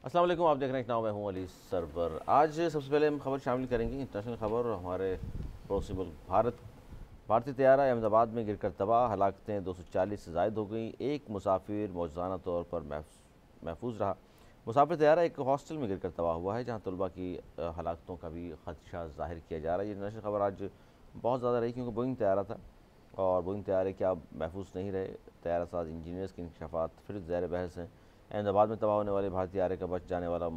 अस्सलाम वालेकुम, आप देख रहे हैं नाम मैं हूँ अली सरवर। आज सबसे पहले हम खबर शामिल करेंगे इंटरनेशनल खबर। हमारे पड़ोसी मुल्क भारतीय तैयारा अहमदाबाद में गिरकर तबाह, हलाकतें 240 से ज़ायद हो गई। एक मुसाफिर मौजूदाना तौर पर महफूज रहा। मुसाफिर तैयारा एक हॉस्टल में गिरकर तबाह हुआ है, जहाँ तलबा की हलाकतों का भी खदशा ज़ाहिर किया जा रहा है। ये इंटरनेशनल खबर आज बहुत ज़्यादा रही, क्योंकि बोइंग तैयारा था और बोइंग तैयारे क्या महफूज नहीं रहे। तैयारा साज इंजीनियर्स के इंकशाफात फिर ज़ैर बहस हैं। अहमदाबाद में तबाह होने वाले भारतीय तैयारे का बच जाने वाला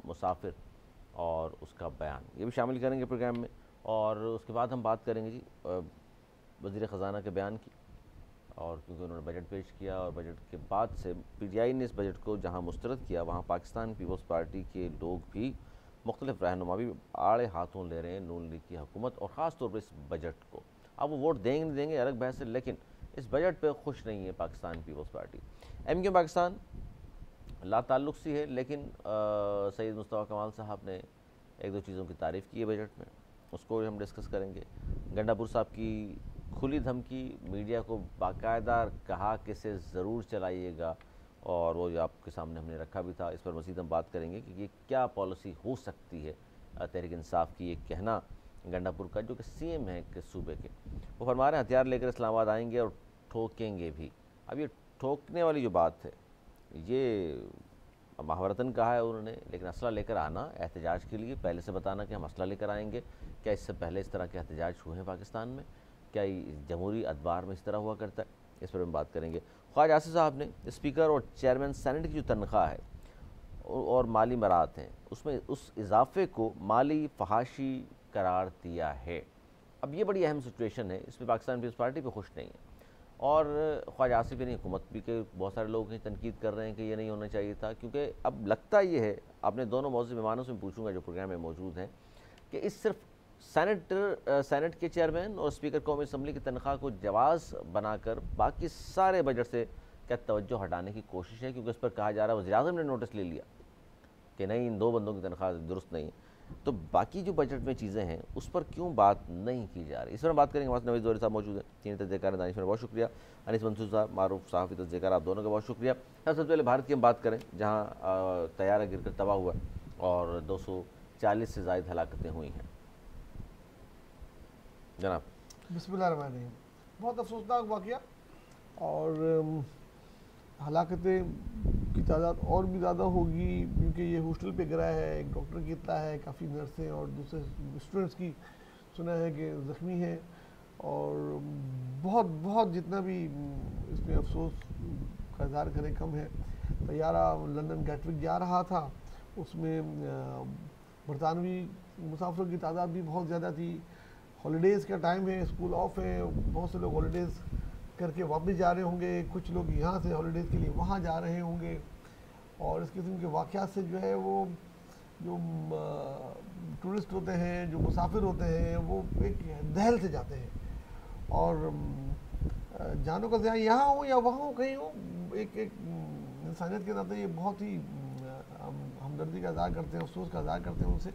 मुसाफिर और उसका बयान, ये भी शामिल करेंगे प्रोग्राम में। और उसके बाद हम बात करेंगे जी वज़ीर ख़जाना के बयान की, और क्योंकि उन्होंने बजट पेश किया और बजट के बाद से पीटीआई ने इस बजट को जहां मुस्तरद किया, वहां पाकिस्तान पीपल्स पार्टी के लोग भी, मुख्तलिफ रहनुमा भी आड़े हाथों ले रहे हैं नून लीग की हुकूमत और ख़ास तौर पर इस बजट को। अब वो वोट देंगे नहीं देंगे अलग बहस है, लेकिन इस बजट पर खुश नहीं है Pakistan Peoples Party. MQ Pakistan ला ताल्लुक़ सी है, लेकिन सैयद मुस्तफ़ा कमाल साहब ने एक दो चीज़ों की तारीफ़ की है बजट में, उसको हम डिस्कस करेंगे। गंडापुर साहब की खुली धमकी, मीडिया को बाकायदा कहा कि इसे ज़रूर चलाइएगा, और वो जो आपके सामने हमने रखा भी था, इस पर मज़ीद हम बात करेंगे कि ये क्या पॉलिसी हो सकती है तहरीक इंसाफ की। ये कहना गंडापुर का, जो कि CM है कि सूबे के, वो फरमा रहे हैं हथियार लेकर इस्लामाबाद आएंगे और ठोकेंगे भी। अब ये ठोकने वाली जो बात है, ये महावरतन कहा है उन्होंने, लेकिन असला लेकर आना एहतजाज के लिए, पहले से बताना कि हम असला लेकर आएंगे, क्या इससे पहले इस तरह के एहतजाज हुए हैं पाकिस्तान में? क्या जमहूरी अदबार में इस तरह हुआ करता है? इस पर हम बात करेंगे। ख्वाजा आसिफ साहब ने स्पीकर और चेयरमैन सेनेट की जो तनख्वाह है और माली मराहत हैं, उसमें उस इजाफे को माली फहाशी करार दिया है। अब ये बड़ी अहम सिचुएशन है, इसमें पाकिस्तान पीपल्स पार्टी पर खुश नहीं है, और ख्वाजा आसिफ यानी हुकूमत भी के बहुत सारे लोग हैं तनकीद कर रहे हैं कि ये नहीं होना चाहिए था, क्योंकि अब लगता ये है, आपने दोनों मौजूद मेहमानों से पूछूंगा जो प्रोग्राम में मौजूद हैं, कि इस सिर्फ सेनेट के चेयरमैन और स्पीकर कौमी असम्बली की तनख्वाह को जवाज़ बनाकर बाकी सारे बजट से क्या तवज्जो हटाने की कोशिश है, क्योंकि इस पर कहा जा रहा है वज़ीर-ए-आज़म ने नोटिस ले लिया कि नहीं, इन दो बंदों की तनख्वाह दुरुस्त नहीं है। तो बाकी जो बजट में चीज़ें हैं उस पर क्यों बात नहीं की जा रही, इस पर बात करेंगे। हमारे नवीद ज़ोहरी साहब मौजूद हैं, सीनियर तजज़ियेकार दानिश में बहुत शुक्रिया। अनीस मंसूर साहब मारूफ सहाफ़ी तजज़ियेकार, आप दोनों का बहुत शुक्रिया। सबसे पहले भारत की हम बात करें, जहाँ तैयारा गिर कर तबाह हुआ और 240 से ज़ायद हलाकतें हुई हैं। जनाब बिस्मिल्लाहिर्रहमानिर्रहीम। बहुत अफसोसनाक वाक़या, और हलाकतें की तादाद और भी ज़्यादा होगी, क्योंकि ये हॉस्टल पे गिरा है। एक डॉक्टर की इत्तला है, काफ़ी नर्सें और दूसरे स्टूडेंट्स की सुना है कि ज़ख्मी हैं, और बहुत बहुत जितना भी इसमें अफसोस का इज़हार करें कम है। तैयारा लंदन गैटविक जा रहा था, उसमें बरतानवी मुसाफिरों की तादाद भी बहुत ज़्यादा थी। हॉलीडेज़ का टाइम है, स्कूल ऑफ है, बहुत से लोग हॉलीडेज़ करके वापस जा रहे होंगे, कुछ लोग यहाँ से हॉलीडेज़ के लिए वहाँ जा रहे होंगे, और इस किस्म के वाक़यात से जो है वो जो टूरिस्ट होते हैं, जो मुसाफिर होते हैं, वो एक दहल से जाते हैं, और जानों का ज़िया यहाँ हो या वहाँ हो, कहीं हो, एक इंसानियत के नाते ये बहुत ही हमदर्दी का इज़हार करते हैं, अफसोस का इज़हार करते हैं उनसे।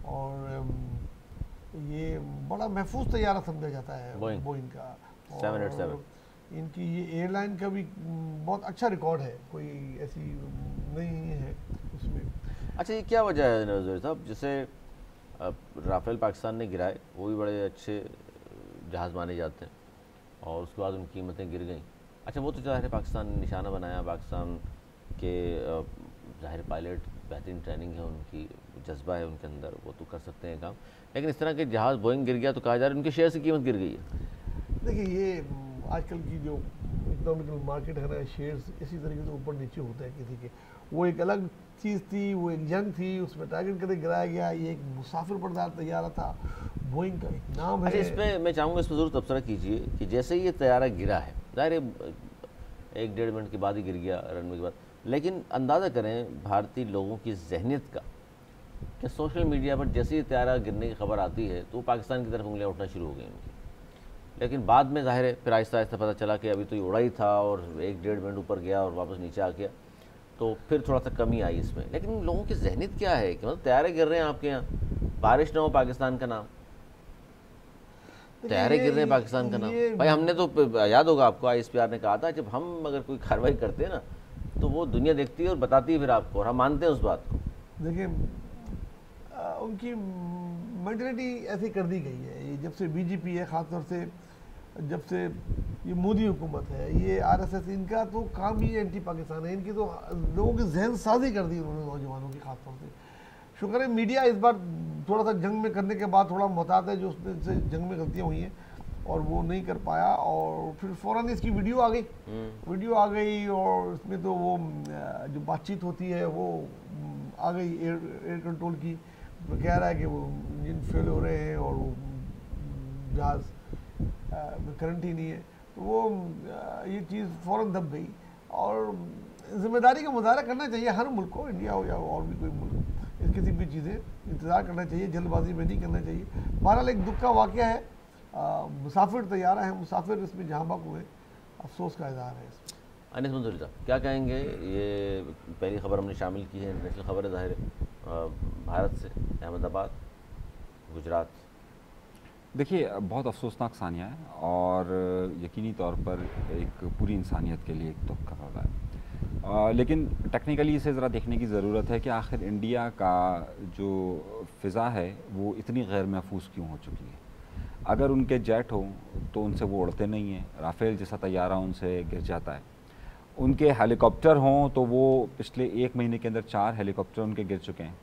और ये बड़ा महफूज तैयारा समझा जाता है बोइंग का, 787। इनकी ये एयरलाइन का भी बहुत अच्छा रिकॉर्ड है, कोई ऐसी नहीं है उसमें। अच्छा, ये क्या वजह है नज़र साहब, जैसे राफेल पाकिस्तान ने गिराए, वो भी बड़े अच्छे जहाज़ माने जाते हैं, और उसके बाद उनकी कीमतें गिर गई। अच्छा, वो तो ज़ाहिर है पाकिस्तान ने निशाना बनाया, पाकिस्तान के ज़ाहिर पायलट बेहतरीन ट्रेनिंग है उनकी, जज्बा है उनके अंदर, वो तो कर सकते हैं काम, लेकिन इस तरह के जहाज़ बोइंग गिर गया तो कहा जा रहा है उनके शेयर की कीमत गिर गई है। देखिए, ये आजकल की जो इकोनॉमिकल मार्केट है ना, शेयर्स इसी तरीके से ऊपर नीचे होता है किसी के। वो एक अलग चीज़ थी, वो एक जंग थी, उसमें टारगेट करके गिराया गया। ये एक मुसाफिर बरदार तैयारा था, बोइंग का एक नाम है। अच्छा, इस पर मैं चाहूँगा, इस पर ज़रूर तबसरा कीजिए कि जैसे ही ये तैयारा गिरा है, ज़ाहिर है 1-1.5 मिनट के बाद ही गिर गया, रनवे के बाद, लेकिन अंदाज़ा करें भारतीय लोगों की जहनीत का कि सोशल मीडिया पर जैसे ही तैयारा गिरने की खबर आती है तो पाकिस्तान की तरफ उंगलियां उठना शुरू हो गई उनकी, लेकिन बाद में ज़ाहिर है फिर आहिस्ता आहिस्ता पता चला कि अभी तो ये उड़ा ही था और 1-1.5 मिनट ऊपर गया और वापस नीचे आ गया, तो फिर थोड़ा सा कमी आई इसमें। लेकिन लोगों की जहनीत क्या है कि मतलब तैयारे गिर रहे हैं आपके यहाँ, बारिश ना हो पाकिस्तान का नाम, तैयारे गिर रहे हैं पाकिस्तान का नाम। भाई हमने तो, याद होगा आपको, ISPR ने कहा था जब हम अगर कोई कार्रवाई करते हैं ना तो वो दुनिया देखती है और बताती है फिर आपको, और हम मानते हैं उस बात को। देखिए उनकी मेंटलिटी ऐसी कर दी गई है, ये जब से बीजेपी है, ख़ासतौर से जब से ये मोदी हुकूमत है, ये आरएसएस, इनका तो काम ही एंटी पाकिस्तान है। इनकी तो लोगों की जहन साजी कर दी उन्होंने, नौजवानों की खासतौर से। शुक्र है मीडिया इस बार थोड़ा सा जंग में करने के बाद थोड़ा मोहतात है, जो उसने जंग में गलतियाँ हुई हैं और वो नहीं कर पाया, और फिर फ़ौरन इसकी वीडियो आ गई और इसमें तो वो जो बातचीत होती है वो आ गई एयर कंट्रोल की, वो कह रहा है कि वो इंजन फेल हो रहे हैं और वो जहाज़ में करंट ही नहीं है, तो वो ये चीज़ फ़ौरन दब गई। और ज़िम्मेदारी का मुजाहरा करना चाहिए हर मुल्क को, इंडिया हो या और भी कोई मुल्क, इस किसी भी चीज़ें इंतज़ार करना चाहिए, जल्दबाजी में नहीं करना चाहिए। बहरहाल एक दुख का वाक़या है, मुसाफिर तैयारा है, मुसाफिर इसमें जहाँ बाक हुए, अफसोस का इज़हार है इसमें। अनीस मंसूरी साहब क्या कहेंगे? ये पहली खबर हमने शामिल की है, इंटरनेशनल खबर है ज़ाहिर है, भारत से, अहमदाबाद, गुजरात। देखिए बहुत अफसोसनाक सानिया है और यकीनी तौर पर एक पूरी इंसानियत के लिए एक दुख का खबर है। लेकिन टेक्निकली इसे ज़रा देखने की ज़रूरत है कि आखिर इंडिया का जो फ़िज़ा है वो इतनी गैर महफूज क्यों हो चुकी है। अगर उनके जेट हो तो उनसे वो उड़ते नहीं हैं, राफेल जैसा तैयारा उनसे गिर जाता है। उनके हेलीकॉप्टर हों तो वो पिछले 1 महीने के अंदर 4 हेलीकॉप्टर उनके गिर चुके हैं।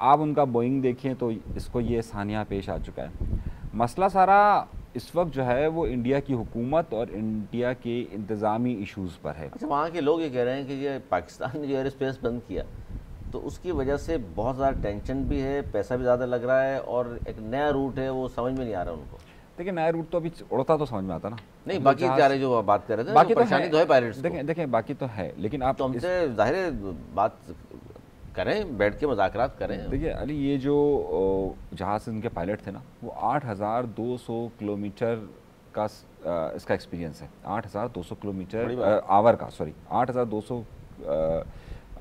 आप उनका बोइंग देखें तो इसको ये सानिया पेश आ चुका है। मसला सारा इस वक्त जो है वो इंडिया की हुकूमत और इंडिया के इंतज़ामी इश्यूज़ पर है। अच्छा, वहाँ के लोग ये कह रहे हैं कि ये पाकिस्तान ने जो एयर स्पेस बंद किया तो उसकी वजह से बहुत ज़्यादा टेंशन भी है, पैसा भी ज़्यादा लग रहा है, और एक नया रूट है वो समझ में नहीं आ रहा उनको। देखिए नया रूट तो अभी उड़ता तो समझ में आता ना, नहीं बाकी सारे जो आप बात कर रहे थे, बाकी परेशानी तो है पायलट्स को। देखें बाकी तो है, लेकिन आप तो हमसे जाहिर है बात करें, बैठ के मुज़ाकरात करें। देखिए अली, ये जो जहाज़ इनके पायलट थे ना, वो 8,200 किलोमीटर का इसका एक्सपीरियंस है। 8,200 किलोमीटर आवर का, सॉरी 8,200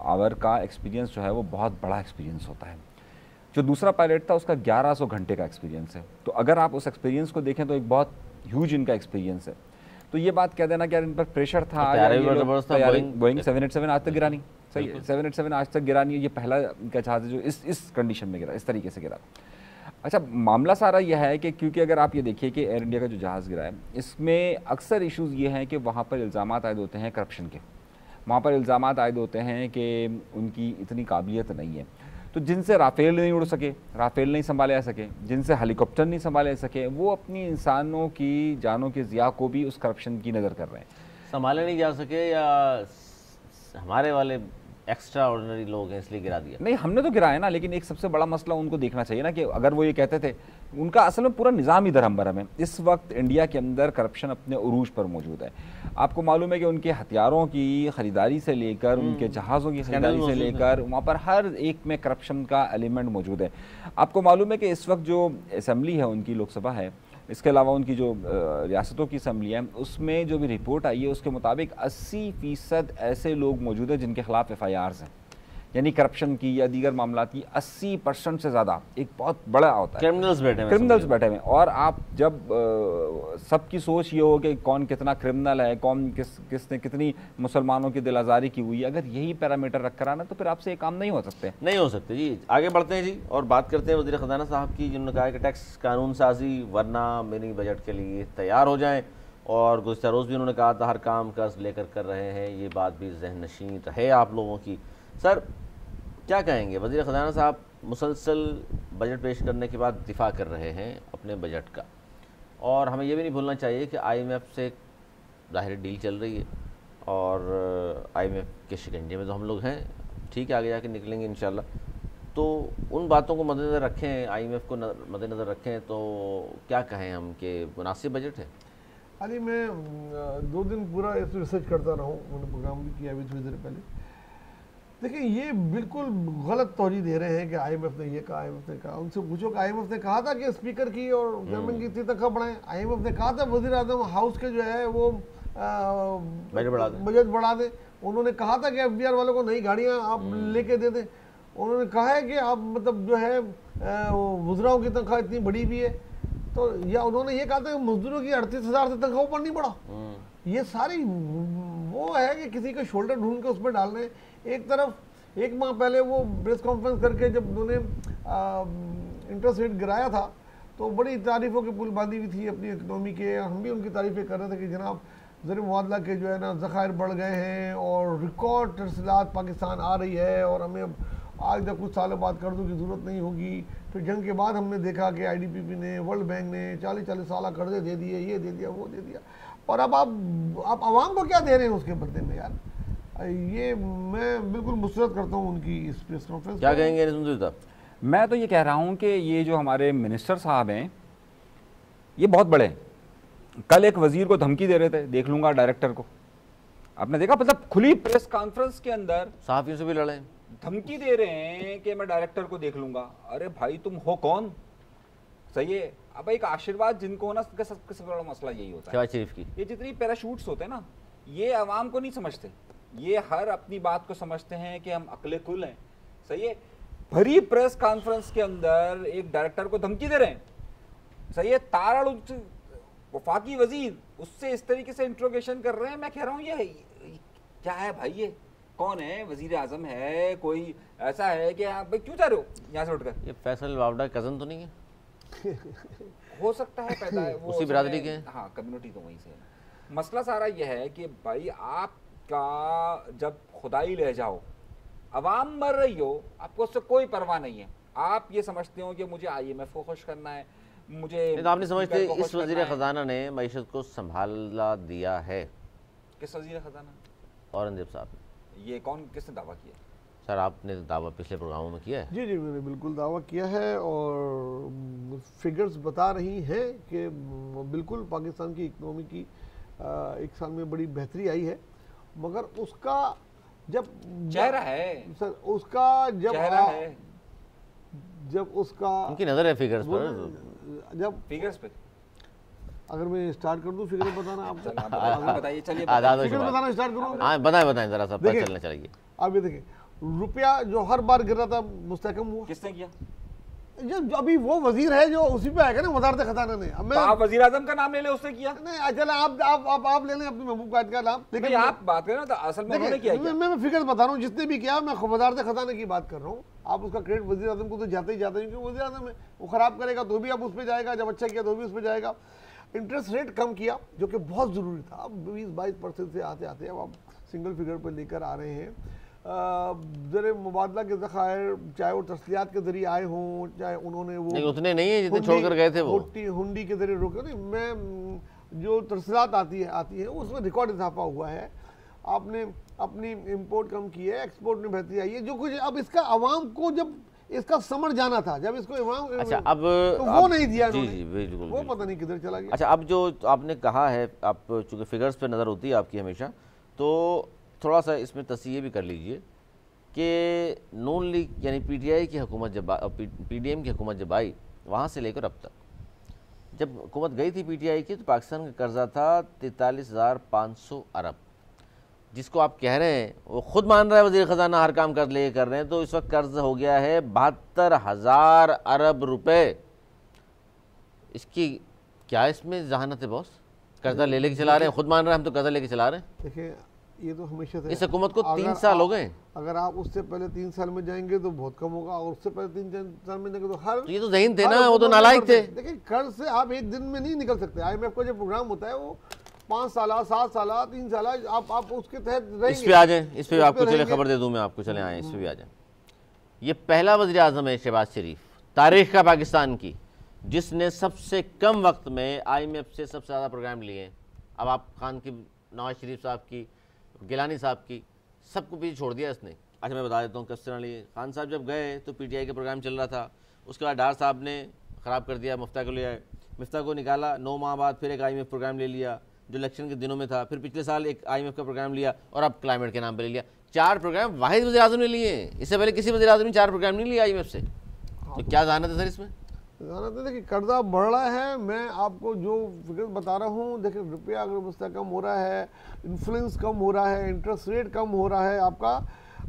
आवर का एक्सपीरियंस जो है वो बहुत बड़ा एक्सपीरियंस होता है। जो दूसरा पायलट था उसका 1100 घंटे का एक्सपीरियंस है। तो अगर आप उस एक्सपीरियंस को देखें तो एक बहुत ह्यूज इनका एक्सपीरियंस है। तो ये बात कह देना कि यार इन पर प्रेशर था, बोइंग 787 आज तक गिरा नहीं, सही है, 787 आज तक गिरा नहीं है। ये पहला इनका जहाज़ है जो इस कंडीशन में गिरा, इस तरीके से गिरा। अच्छा, मामला सारा यह है कि क्योंकि अगर आप ये देखिए कि एयर इंडिया का जो जहाज़ गिरा है, इसमें अक्सर इशूज़ ये हैं कि वहाँ पर इल्ज़ाम आयद होते हैं करप्शन के, वहाँ पर इल्ज़ाम आयद होते हैं कि उनकी इतनी काबिलियत नहीं है। तो जिनसे राफेल नहीं उड़ सके, राफेल नहीं संभाले जा सके, जिनसे हेलीकॉप्टर नहीं संभाले जा सके, वो अपनी इंसानों की जानों की ज़िया को भी उस करप्शन की नज़र कर रहे हैं। संभाले नहीं जा सके या हमारे वाले एक्स्ट्रा ऑर्डिनरी लोग हैं इसलिए गिरा दिया? नहीं, हमने तो गिराया ना, लेकिन एक सबसे बड़ा मसला उनको देखना चाहिए ना कि अगर वो ये कहते थे, उनका असल में पूरा निज़ाम ही दरहम बरहम है। इस वक्त इंडिया के अंदर करप्शन अपने उरूज पर मौजूद है। आपको मालूम है कि उनके हथियारों की ख़रीदारी से लेकर उनके जहाज़ों की खरीदारी से लेकर वहाँ पर हर एक में करप्शन का एलिमेंट मौजूद है। आपको मालूम है कि इस वक्त जो असम्बली है उनकी, लोकसभा है, इसके अलावा उनकी जो रियासतों की असम्बली है, उसमें जो भी रिपोर्ट आई है उसके मुताबिक 80% ऐसे लोग मौजूद हैं जिनके खिलाफ FIRs हैं, यानी करप्शन की या दीगर मामला की 80% से ज़्यादा एक बहुत बड़ा होता है। क्रिमिनल्स बैठे हुए। और आप जब सबकी सोच ये हो कि कौन कितना क्रिमिनल है, कौन किसने कितनी मुसलमानों की दिल आज़ारी की हुई है, अगर यही पैरामीटर रख कर आना तो फिर आपसे ये काम नहीं हो सकते जी। आगे बढ़ते हैं जी और बात करते हैं वज़ीर ख़ज़ाना साहब की, जिन्होंने कहा कि टैक्स कानून साजी वरना मिनी बजट के लिए तैयार हो जाएँ। और गुज़िश्ता रोज़ भी उन्होंने कहा था हर काम कर्ज लेकर कर रहे हैं, ये बात भी ज़हन नशीन रहे आप लोगों की। सर क्या कहेंगे? वज़ीर ख़ज़ाना साहब मुसलसल बजट पेश करने के बाद दिफा कर रहे हैं अपने बजट का, और हमें ये भी नहीं भूलना चाहिए कि IMF से ज़ाहिर डील चल रही है और IMF के शिकंजे में तो हम लोग हैं, ठीक है, आगे जाके निकलेंगे इंशाल्लाह। तो उन बातों को मद्देनज़र रखें, IMF को मद्देनज़र रखें, तो क्या कहें हम कि मुनासिब बजट है? हाल ही मैं 2 दिन पूरा इस रिसर्च करता रहा हूँ, मैंने प्रोग्राम भी किया अभी थोड़ी देर पहले। देखिए ये बिल्कुल गलत तौजी दे रहे हैं कि IMF ने ये कहा, IMF ने कहा। उनसे पूछो कि IMF ने कहा था कि स्पीकर की और चेयरमैन की इतनी तनख्वाह बढ़ाएं? IMF ने कहा था वज़ीर आज़म हाउस के जो है वो बजट बढ़ा दें। उन्होंने कहा था कि FBR वालों को नई गाड़ियाँ आप लेके दे दें। उन्होंने कहा है कि आप मतलब जो है वज़राओं की तनख्वाह इतनी बढ़ी हुई है। तो या उन्होंने ये कहा था कि मजदूरों की 38,000 से तनख्वाह ऊपर नहीं बढ़ा। ये सारी वो वो है कि किसी का शोल्डर ढूंढ के उसमें डालने। एक तरफ 1 माह पहले वो प्रेस कॉन्फ्रेंस करके जब उन्होंने इंटरेस्ट रेट गिराया था तो बड़ी तारीफों की पुल बांधी हुई थी अपनी इकनॉमी के। हम भी उनकी तारीफें कर रहे थे कि जनाब ज़र मुबादला के जो है ना ज़खायर बढ़ गए हैं और रिकॉर्ड तरसीलात पाकिस्तान आ रही है और हमें अब आज तक कुछ सालों बाद कर्ज़ों की ज़रूरत नहीं होगी। फिर जंग के बाद हमने देखा कि IDPP ने, वर्ल्ड बैंक ने 40-40 साल कर्जे दे दिए, ये दे दिया, वो दे दिया, और अब आप आवाम को क्या दे रहे हैं उसके बदले में यार। ये मैं बिल्कुल मुस्तरद करता हूँ उनकी इस प्रेस कॉन्फ्रेंस। क्या कहेंगे? मैं तो ये कह रहा हूँ कि ये जो हमारे मिनिस्टर साहब हैं ये बहुत बड़े हैं। कल एक वजीर को धमकी दे रहे थे, देख लूंगा डायरेक्टर को। आपने देखा, मतलब खुली प्रेस कॉन्फ्रेंस के अंदर सहाफियों से भी लड़े, धमकी दे रहे हैं कि मैं डायरेक्टर को देख लूंगा। अरे भाई तुम हो कौन? सही है। अब एक आशीर्वाद जिनको ना, सबसे बड़ा मसला यही होता है शहबाज शरीफ की, ये जितनी पैराशूट्स होते हैं ना, ये आवाम को नहीं समझते। ये हर अपनी बात को समझते हैं कि हम अकले कुल हैं। सही है। भरी प्रेस कॉन्फ्रेंस के अंदर एक डायरेक्टर को धमकी दे रहे हैं। सही है। तारड़ वफाकी वजीर उससे इस तरीके से इंट्रोगेशन कर रहे हैं। मैं कह रहा हूँ ये क्या है भाई? ये कौन है? वजीर आजम है? कोई ऐसा है कि आप भाई क्यों जा रहे हो यहाँ से उठकर? ये फैसल वावडा कजन तो नहीं है? हो सकता है पैदा है वो उसी बिरादरी के हैं। हाँ, कम्युनिटी तो वहीं से है। मसला सारा यह है कि भाई आपका जब खुदाई ले जाओ, अवाम मर रही हो, आपको उससे कोई परवाह नहीं है। आप ये समझते हो कि मुझे IMF को खुश करना है, मुझे तो आप नहीं समझते इस वजीर खजाना ने मईशत को संभाला दिया है? किस वजीर खजाना? औरंगजेब साहब ने। ये कौन, किसने दावा किया? सर आपने दावा पिछले प्रोग्रामों में किया है। जी मैंने बिल्कुल दावा किया है और फिगर्स बता रही हैं कि बिल्कुल पाकिस्तान की इकनॉमी की 1 साल में बड़ी बेहतरी आई है। मगर उसका जब चेहरा है सर, उसका जब चेहरा है, जब उसका उनकी नजर है फिगर्स पर। जब फिगर्स पे अगर मैं स्टार्ट कर दूं फिगर बताना आप बताइए। चलिए फिगर बताना स्टार्ट करूं। हाँ बताएं जरा सा, पता चलना चाहिए। आप ये देखिए, रुपया जो हर बार गिर रहा था मुस्तहकम हुआ। किसने किया? जब अभी वो वजीर है जो उसी पे आएगा ना, वज़ारत खजाना ने। अब मैं आप वजीर आजम का नाम ले ले, उसने किया नहीं। चला आप ले लें अपने महबूब कायद का नाम, लेकिन आप बात करें ना तो असल में उन्होंने किया। मैं फिगर बता रहा हूँ जिसने भी किया। मैं वज़ारत खजाना की बात कर रहा हूँ। आप उसका क्रेडिट वजीर आजम को तो जाते ही जाते हैं, क्योंकि वजीर आजम है, वो खराब करेगा तो भी आप उस पर जाएगा, जब अच्छा किया तो भी उस पर जाएगा। इंटरेस्ट रेट कम किया जो कि बहुत ज़रूरी था। अब 20-22% से आते आते अब आप सिंगल फिगर पर लेकर आ रहे हैं। ज़र मुबादला के ज़खायर चाहे वो तस्लियात के जरिए आए हों, चाहे उन्होंने वो नहीं उतने नहीं है जितने छोड़कर गए थे वो हुंडी के जरिए रोके। नहीं, मैं जो तस्लियात आती है उसमें रिकॉर्ड इजाफा हुआ है। आपने अपनी इंपोर्ट कम की है, एक्सपोर्ट में बेहतरी आई है, जो कुछ अब इसका आवाम को जब इसका समझ जाना था, जब इसको अच्छा अब तो वो नहीं दिया। जी बिल्कुल, वो पता नहीं किधर चला गया। अच्छा अब जो आपने कहा है, आप चूँकि फिगर्स पे नज़र होती है आपकी हमेशा, तो थोड़ा सा इसमें तस्सीह भी कर लीजिए कि नून लीग यानी PTI की हुकूमत जब PDM की हुकूमत जब आई, वहाँ से लेकर अब तक जब हुकूमत गई थी PTI की, तो पाकिस्तान का कर्जा था 43,500 अरब, जिसको आप कह रहे हैं, वो खुद मान रहा है वज़ीर ख़जाना हर काम कर रहे हैं, तो इस वक्त कर्ज हो गया है 72,000 अरब रुपए। इसकी क्या इसमें जहानत है बॉस? कर्जा ले लेके चला रहे हैं, खुद मान रहे हैं हम तो कर्जा लेके चला रहे हैं। देखिए ये तो हमेशा से इस हुकूमत को 3 साल हो गए। अगर आप उससे पहले 3 साल में जाएंगे तो बहुत कम होगा, और उससे पहले 3 साल में जाएंगे तो हर ये तो ज़हीन थे ना, वो तो नालायक थे। देखिए कर्ज से आप एक दिन में नहीं निकल सकते। IMF का जो प्रोग्राम होता है वो 5 साल, 7 साल, 3 साल आप उसके तहत रहेंगे। इस पे आ जाएं, इस पे आपको चले खबर दे दूं मैं आपको, चले आए इस पे भी आ जाएं। ये पहला वज़ीर आज़म है शहबाज शरीफ तारीख का पाकिस्तान की जिसने सबसे कम वक्त में IMF से सबसे ज़्यादा प्रोग्राम लिए हैं। अब आप खान की, नवाज शरीफ साहब की, गिलानी साहब की, सबको पीछे छोड़ दिया इसने। अच्छा मैं बता देता हूँ किस तरह लिए। खान साहब जब गए तो PTI का प्रोग्राम चल रहा था, उसके बाद डार साहब ने ख़राब कर दिया, मुफ्ता को ले आए, मुफ्ता को निकाला, 9 माह बाद फिर एक IMF प्रोग्राम ले लिया जो इलेक्शन के दिनों में था, फिर पिछले साल एक IMF का प्रोग्राम लिया और अब क्लाइमेट के नाम पर ले लिया। 4 प्रोग्राम वाहिद वज़ीर आज़म ने लिए हैं, इससे पहले किसी वज़ीर आज़म ने 4 प्रोग्राम नहीं लिया IMF से। तो क्या जहानत है सर इसमें? जहानत है, देखिए कर्जा बढ़ रहा है। मैं आपको जो फिगर बता रहा हूँ, देखिए रुपया अगर मुस्तकम हो रहा है, इन्फ्लुएंस कम हो रहा है, इंटरेस्ट रेट कम हो रहा है आपका,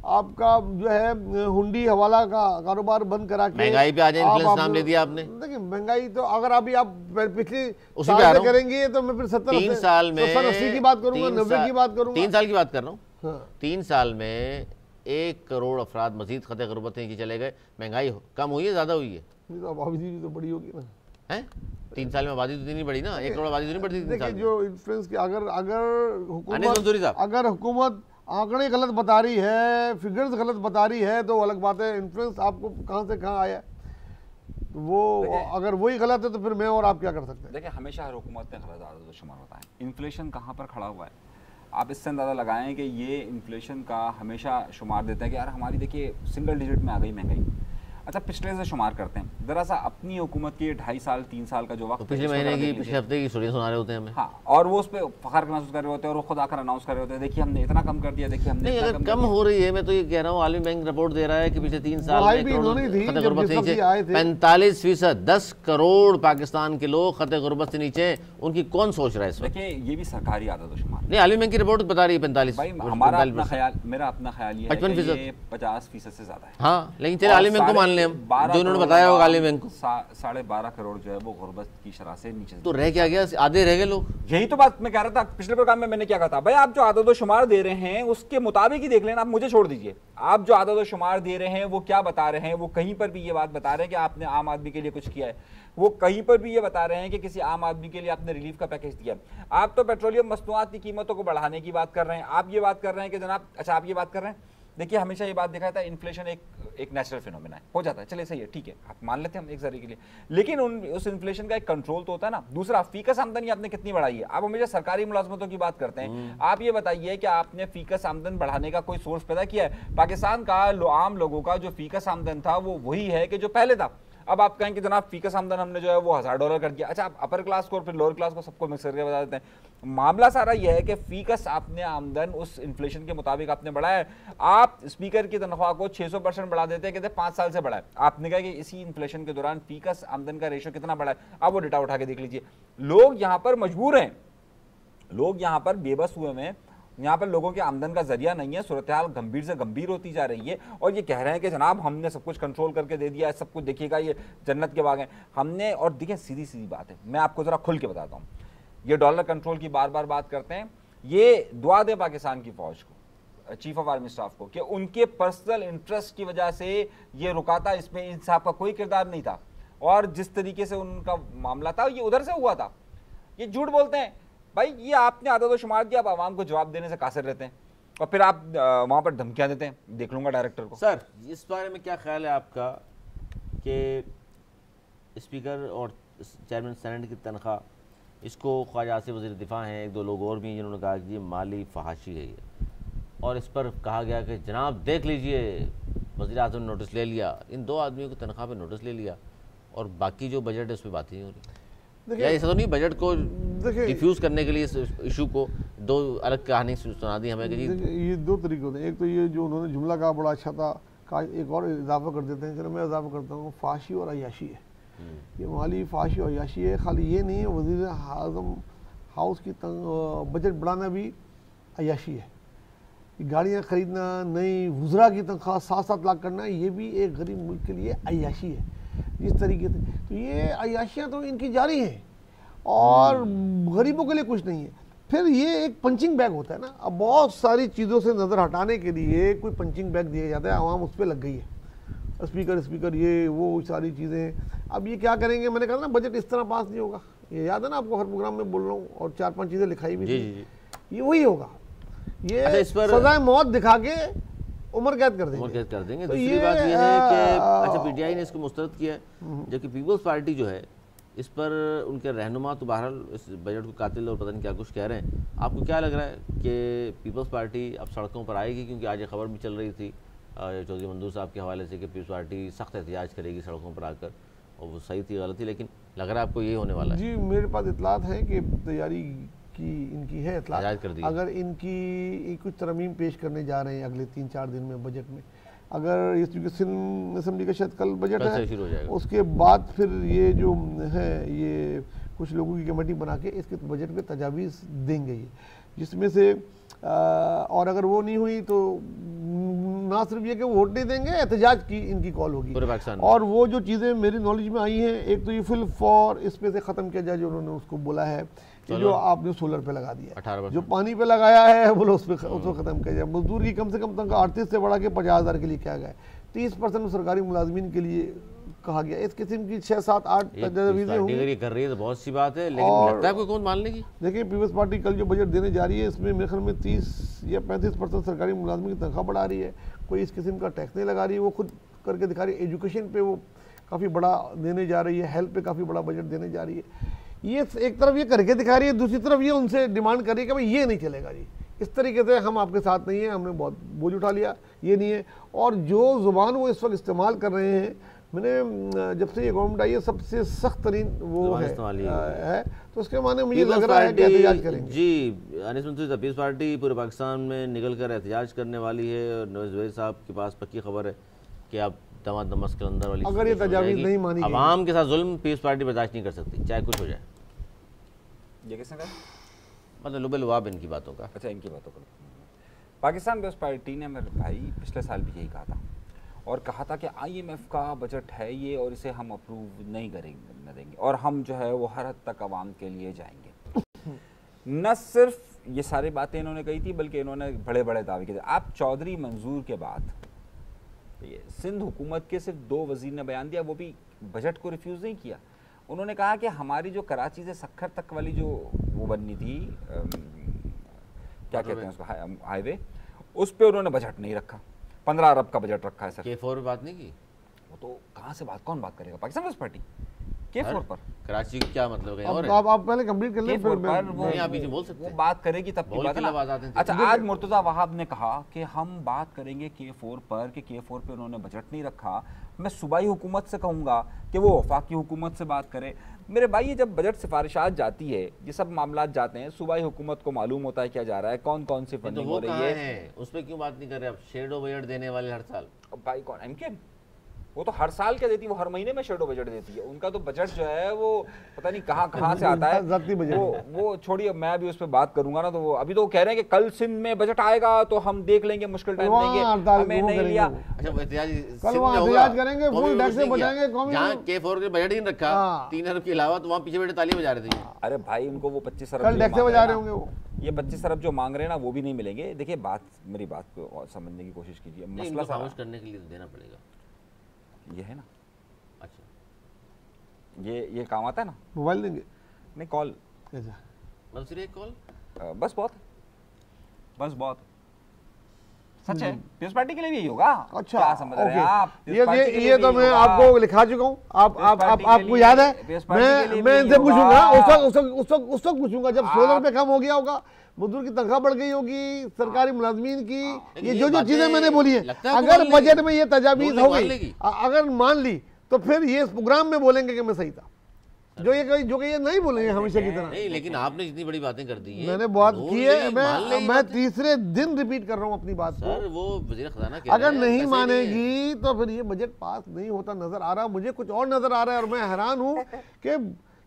आपका जो है हुंडी हवाला का कारोबार बंद करा के महंगाई पे आ जाए, इन्फ्लेशन नाम ले दिया आपने। देखिए महंगाई तो अगर अभी आप पिछले उसी साल पे आ से रहा हूं। करेंगे तो मैं फिर 3 साल में 80 की बात करूंगा, 90 की बात करूंगा। 3 साल की बात कर रहा हूँ। हाँ। 3 साल में 1 करोड़ अफराद मजीद खते गुर्बत की चले गए। महंगाई कम हुई है, ज़्यादा हुई है? नहीं तो आबादी तो बड़ी होगी ना। हैं? 3 साल में आबादी तो इतनी बढ़ी ना, 1 करोड़ आबादी तो नहीं बढ़ती 3 देखिए साल में। जो इन्फ्लुएंस की अगर अनिस मंसूरी साहब, अगर हुकूमत आंकड़े गलत बता रही है, फिगर्स गलत बता रही है तो अलग बात है। इन्फ्लुएंस आपको कहाँ से कहाँ आया, तो वो अगर वही गलत है तो फिर मैं और आप क्या कर सकते हैं? देखिए हमेशा हर हुकूमत ने गलत आदत शुमार होता है। इन्फ्लेशन कहाँ पर खड़ा हुआ है, आप इससे अंदाज़ा लगाएं कि ये इन्फ्लेशन का हमेशा शुमार देते हैं कि यार हमारी देखिए सिंगल डिजिट में आ गई महंगाई। अच्छा पिछले से शुमार करते हैं जरा सा अपनी हुकूमत के 2.5 साल 3 साल का जो वक्त तो पिछले महीने की, पिछले हफ्ते की स्टोरी सुना रहे होते हैं हमें। हाँ, और वो उस पर फखर महसूस कर रहे होते हैं और वो खुद आकर अनाउंस कर रहे होते हैं देखिए हमने इतना कम कर दिया, देखिए हमने नहीं, इतना अगर कम कम हो रही है, मैं तो ये कह रहा हूँ, आलमी बैंक रिपोर्ट दे रहा है कि पिछले 3 साल बढ़ाई में भी इन्होंने थी खते जब गुर्बत से ये सब नीचे आए थे। 45%, 10 करोड़ पाकिस्तान के लोग खते गुर्बत से नीचे हैं। उनकी कौन सोच रहा है इस वक्त? देखिए ये भी सरकारी आदत शुमार नहीं, आलमी बैंक की रिपोर्ट बता रही है 45। भाई हमारा अपना ख्याल, मेरा अपना ख्याल ये है 55%। कि ये 50% से ज्यादा है। हाँ, लेकिन चलिए आलमी बैंक को मान लें हम, जो उन्होंने बताया होगा आलमी बैंक को। 12.5 करोड़ जो है वो गुर्बत की शरह से नीचे। तो रह क्या गया? आधे रह गए लोग। यही तो बात मैं कह रहा था पिछले प्रोग्राम में, मैंने क्या कहा था भाई आप जो आदत शुमार दे रहे हैं उसके मुताबिक ही देख लेना, आप मुझे छोड़ दीजिए। आप जो आदत शुमार दे रहे हैं वो क्या बता रहे हैं? वो कहीं पर भी ये बात बता रहे हैं कि आपने आम आदमी के लिए कुछ किया है, वो कहीं पर भी ये बता रहे हैं कि किसी आम आदमी के लिए आपने रिलीफ का पैकेज दिया। आप तो पेट्रोलियम मसनूआत की कीमतों को बढ़ाने की बात कर रहे हैं, आप ये बात कर रहे हैं कि जनाब, अच्छा आप ये बात कर रहे हैं, देखिए हमेशा ये बात देखा था इन्फ्लेशन एक नेचुरल फिनोमेना है, हो जाता है, चलिए सही है, ठीक है, आप मान लेते हैं हम एक जरिए के लिए, लेकिन उस इन्फ्लेशन का एक कंट्रोल तो होता है ना। दूसरा, फीकस आमदनी आपने कितनी बढ़ाई है? आप हमेशा सरकारी मुलाजमतों की बात करते हैं, आप ये बताइए कि आपने फीकस आमदन बढ़ाने का कोई सोर्स पैदा किया है? पाकिस्तान का आम लोगों का जो फीकस आमदन था वो वही है कि जो पहले था। अब आप कहें कि जनाब फीकस आमदन हमने जो है वो $1000 कर दिया। अच्छा, आप अपर क्लास को और फिर लोअर क्लास को सबको मिक्स करके बता देते हैं। मामला सारा यह है कि फीकस आपने आमदन उस इन्फ्लेशन के मुताबिक आपने बढ़ाया है। आप स्पीकर की तनख्वाह को 600% बढ़ा देते हैं, कहते हैं 5 साल से बढ़ा है। आपने कहा कि इसी इन्फ्लेशन के दौरान फीकस आमदन का रेशो कितना बढ़ा है? आप वो डेटा उठा के देख लीजिए। लोग यहाँ पर मजबूर हैं, लोग यहाँ पर बेबस हुए हैं, यहाँ पर लोगों के आमदन का जरिया नहीं है। सूरत हाल गंभीर से गंभीर होती जा रही है और ये कह रहे हैं कि जनाब हमने सब कुछ कंट्रोल करके दे दिया है, सब कुछ देखिएगा ये जन्नत के बाग हैं हमने। और देखिए सीधी सीधी बात है, मैं आपको जरा खुल के बताता हूँ, ये डॉलर कंट्रोल की बार बार बात करते हैं, ये दुआ दें पाकिस्तान की फौज को, चीफ ऑफ आर्मी स्टाफ को, कि उनके पर्सनल इंटरेस्ट की वजह से ये रुका था, इसमें इन साहब का कोई किरदार नहीं था। और जिस तरीके से उनका मामला था ये उधर से हुआ था। ये झूठ बोलते हैं भाई, ये आपने आदत शुमार किया, आप आवाम को जवाब देने से कासिर रहते हैं और फिर आप वहाँ पर धमकियाँ देते हैं, देख लूँगा डायरेक्टर को। सर इस बारे में क्या ख्याल है आपका कि स्पीकर और चेयरमैन सेनेट की तनख्वाह, इसको ख्वाजा आसिफ वज़ीर दिफा हैं, 1-2 लोग और भी हैं जिन्होंने कहा कि ये माली फहाशी है ये, और इस पर कहा गया कि जनाब देख लीजिए वज़ीर आज़म ने नोटिस ले लिया, इन 2 आदमियों की तनख्वाह पर नोटिस ले लिया और बाकी जो बजट है उस पर बात ही नहीं हो रही। या ऐसा तो नहीं बजट को डिफ्यूज करने के लिए इस इशू को 2 अलग कहानी सुना दी हमें कि जी? ये 2 तरीके होते हैं। एक तो ये जो उन्होंने जुमला कहा बड़ा अच्छा था, का एक और इजाफा कर देते हैं, चलो मैं इजाफा करता हूँ, फाशी और अयाशी है। ये माली फाशी और अयाशी है। खाली ये नहीं है, वज़ीर आज़म हाउस की बजट बढ़ाना भी अयाशी है। गाड़ियाँ खरीदना, नई वुज़रा की तनख्वाह 7-7 लाख करना, ये भी एक गरीब मुल्क के लिए अयाशी है इस तरीके से। तो ये अयाशियाँ तो इनकी जारी हैं और गरीबों के लिए कुछ नहीं है। फिर ये एक पंचिंग बैग होता है ना, अब बहुत सारी चीज़ों से नज़र हटाने के लिए कोई पंचिंग बैग दिया जाता है, आवाम उस पर लग गई है, स्पीकर ये वो सारी चीज़ें। अब ये क्या करेंगे? मैंने कहा ना बजट इस तरह पास नहीं होगा, ये याद है ना आपको, हर प्रोग्राम में बोल रहा हूँ, और 4-5 चीज़ें लिखाई भी थी, ये वही होगा। ये अच्छा, सजाए मौत दिखा के उम्र कैद कर देंगे। तो दूसरी बात यह है कि अच्छा पीटीआई ने इसको मुस्तरद किया है, जबकि पीपल्स पार्टी जो है इस पर उनके रहनुमा तो बहरहाल इस बजट को कातिल और पता नहीं क्या कुछ कह रहे हैं। आपको क्या लग रहा है कि पीपल्स पार्टी अब सड़कों पर आएगी? क्योंकि आज ये खबर भी चल रही थी चौधरी मंजूर साहब के हवाले से कि पीपल्स पार्टी सख्त एहतियाज करेगी सड़कों पर आकर, और वो सही थी गलत थी, लेकिन लग रहा है आपको यही होने वाला है? जी मेरे पास इतलात है कि तैयारी की इनकी है इतलात, अगर इनकी कुछ तरमीम पेश करने जा रहे हैं अगले 3-4 दिन में बजट में, अगर इस चूँकि सिंध असेंबली का शायद कल बजट है, उसके बाद फिर ये जो है ये कुछ लोगों की कमेटी बना के इसके बजट में तजावीज़ देंगे ये, जिसमें से और अगर वो नहीं हुई तो ना सिर्फ ये कि वो वोट नहीं देंगे, एहतजाज की इनकी कॉल होगी पूरे पाकिस्तान में। और वो जो चीज़ें मेरी नॉलेज में आई हैं, एक तो ये फिल फॉर इस पे से ख़त्म किया जाए, जो उन्होंने उसको बोला है कि जो आपने सोलर पे लगा दिया, 18%। जो पानी पे लगाया है बोलो उसको ख़त्म किया जाए। मजदूर की कम से कम तनख्वाह 38 से बढ़ा के 50,000 के लिए किया गया है। 30% सरकारी मुलाजमीन के लिए कहा गया। इस किस्म की 6, 7, 8 तजवीज़ें होंगी। अगर ये कर रही है तो बहुत सी बात है, लेकिन लगता है आपको कौन मान लेगी? देखिए पीपल्स पार्टी कल जो बजट देने जा रही है, इसमें मेरे ख्याल में 30 या 35% सरकारी मुलाजमीन की तनख्वाह बढ़ा रही है, कोई इस किस्म का टैक्स नहीं लगा रही है, वो खुद करके दिखा रही है। एजुकेशन पे वो काफ़ी बड़ा देने जा रही है, हेल्थ पे काफ़ी बड़ा बजट देने जा रही है। ये एक तरफ ये करके दिखा रही है, दूसरी तरफ ये उनसे डिमांड कर रही है कि भाई ये नहीं चलेगा जी, इस तरीके से हम आपके साथ नहीं है, हमने बहुत बोझ उठा लिया, ये नहीं है। और जो ज़ुबान वो इस वक्त इस्तेमाल कर रहे हैं, मैंने जब से ये गवर्नमेंट आई है सबसे सख्त तरीन वो है, तो उसके माने मुझे लग रहा है कि एहतजाज करेंगे। जी अनीस मंसूरी, पीपल्स पार्टी पूरे पाकिस्तान में निकल कर एहतजाज करने वाली है। और नवाज ज़ुबैर साहब के पास पक्की खबर है कि आप दामाद दमस के अंदर वाली अगर ये तजावीज़ नहीं मानी, अवाम के साथ जुल्म पीपल्स पार्टी बर्दाश्त नहीं कर सकती, चाहे कुछ हो जाए। ये किसने कहा? मतलब लुबे-लुआब इनकी बातों का। अच्छा, इनकी बातों का। पाकिस्तान पीपल्स पार्टी ने मेरे भाई पिछले साल भी यही कहा था, और कहा था कि IMF का बजट है ये और इसे हम अप्रूव नहीं करेंगे, न देंगे, और हम जो है वो हर हद तक आवाम के लिए जाएंगे। न सिर्फ ये सारी बातें इन्होंने कही थी, बल्कि इन्होंने बड़े बड़े दावे किए थे। आप चौधरी मंजूर के बाद ये सिंध हुकूमत के सिर्फ 2 वजीर ने बयान दिया, वो भी बजट को रिफ्यूज़ नहीं किया। उन्होंने कहा कि हमारी जो कराची से सक्खर तक वाली जो वो बननी थी, क्या कहते हैं उसको, हाईवे, उस पर उन्होंने बजट नहीं रखा। 15 अरब का बजट रखा है सर। K4 पे बात नहीं की? वो तो कहाँ से कौन बात करेगा? पाकिस्तान पीपल्स पार्टी K4 पर। कराची की क्या मतलब है? और आप पहले कंप्लीट कर लें, K4 पर वो आप बीच में बोल सकते हैं, वो बात करेगी तब की बात है ना। अच्छा, आज मुर्तज़ा वहाब ने कहा कि हम बात करेंगे K4 पर, कि K4 पे उन्होंने बजट नहीं रखा। मैं सूबाई हुकूमत से कहूँगा कि वो वफाकी हुकूमत से बात करे। मेरे भाई, ये जब बजट सिफारिशात जाती है, ये सब मामला जाते हैं, सूबाई हुकूमत को मालूम होता है क्या जा रहा है, कौन कौन सी फंडिंग हो रही है। उस पर क्यों बात नहीं कर रहे आप? शेडो बजट देने वाले हर साल भाई कौन? MK वो तो हर साल क्या देती है, वो हर महीने में शेडो बजट देती है। उनका तो बजट जो है वो पता नहीं कहाँ से आता है। वो छोड़िए, मैं भी उस पर बात करूंगा ना, तो वो अभी तो कह रहे हैं कि कल सिंध में बजट आएगा तो हम देख लेंगे, मुश्किल टाइम देंगे, हमें नहीं लिया। अच्छा, एहतजाज करेंगे, फुल टैक्स से बचाएंगे। जहाँ K4 के बजट ही नहीं रखा 3 अरब के अलावा, तो वहाँ पीछे बैठे तालियां बजा रहे थे। अरे भाई, उनको वो 25 अरब कल टैक्स से बजा रहे होंगे, वो ये 25 अरब जो मांग रहे हैं ना, वो भी नहीं मिलेंगे। देखिए मेरी बात को समझने की कोशिश कीजिए। मसला खामोश करने के लिए देना पड़ेगा, ये है ना। अच्छा, ये काम आता है ना। मोबाइल देंगे? नहीं, कॉल। अच्छा, बस सिर्फ एक कॉल, बस बहुत सच है। पीपल्स पार्टी के लिए भी यही होगा। अच्छा, क्या समझ रहे हैं आप? ये तो मैं आपको लिखा चुका हूँ। आपको याद है, मैं इनसे पूछूंगा, उस वक्त पूछूंगा जब 16 रुपये कम हो गया होगा, मजदूर की तनख्वाह बढ़ गई होगी, सरकारी मुलाजमीन की, ये जो चीजें मैंने बोली है, अगर बजट में ये तजावीज हो गई, अगर मान ली, तो फिर ये इस प्रोग्राम में बोलेंगे कि मैं सही था। जो ये नहीं बोलेंगे हमेशा की तरह। नहीं, लेकिन आपने जितनी बड़ी बातें कर दी है, मैंने बहुत की है। मैं तीसरे दिन रिपीट कर रहा हूँ अपनी बात को। वो वज़ीर ख़ज़ाना अगर नहीं मानेगी तो फिर ये बजट पास नहीं होता नजर आ रहा, मुझे कुछ और नजर आ रहा है, और मैं हैरान हूँ कि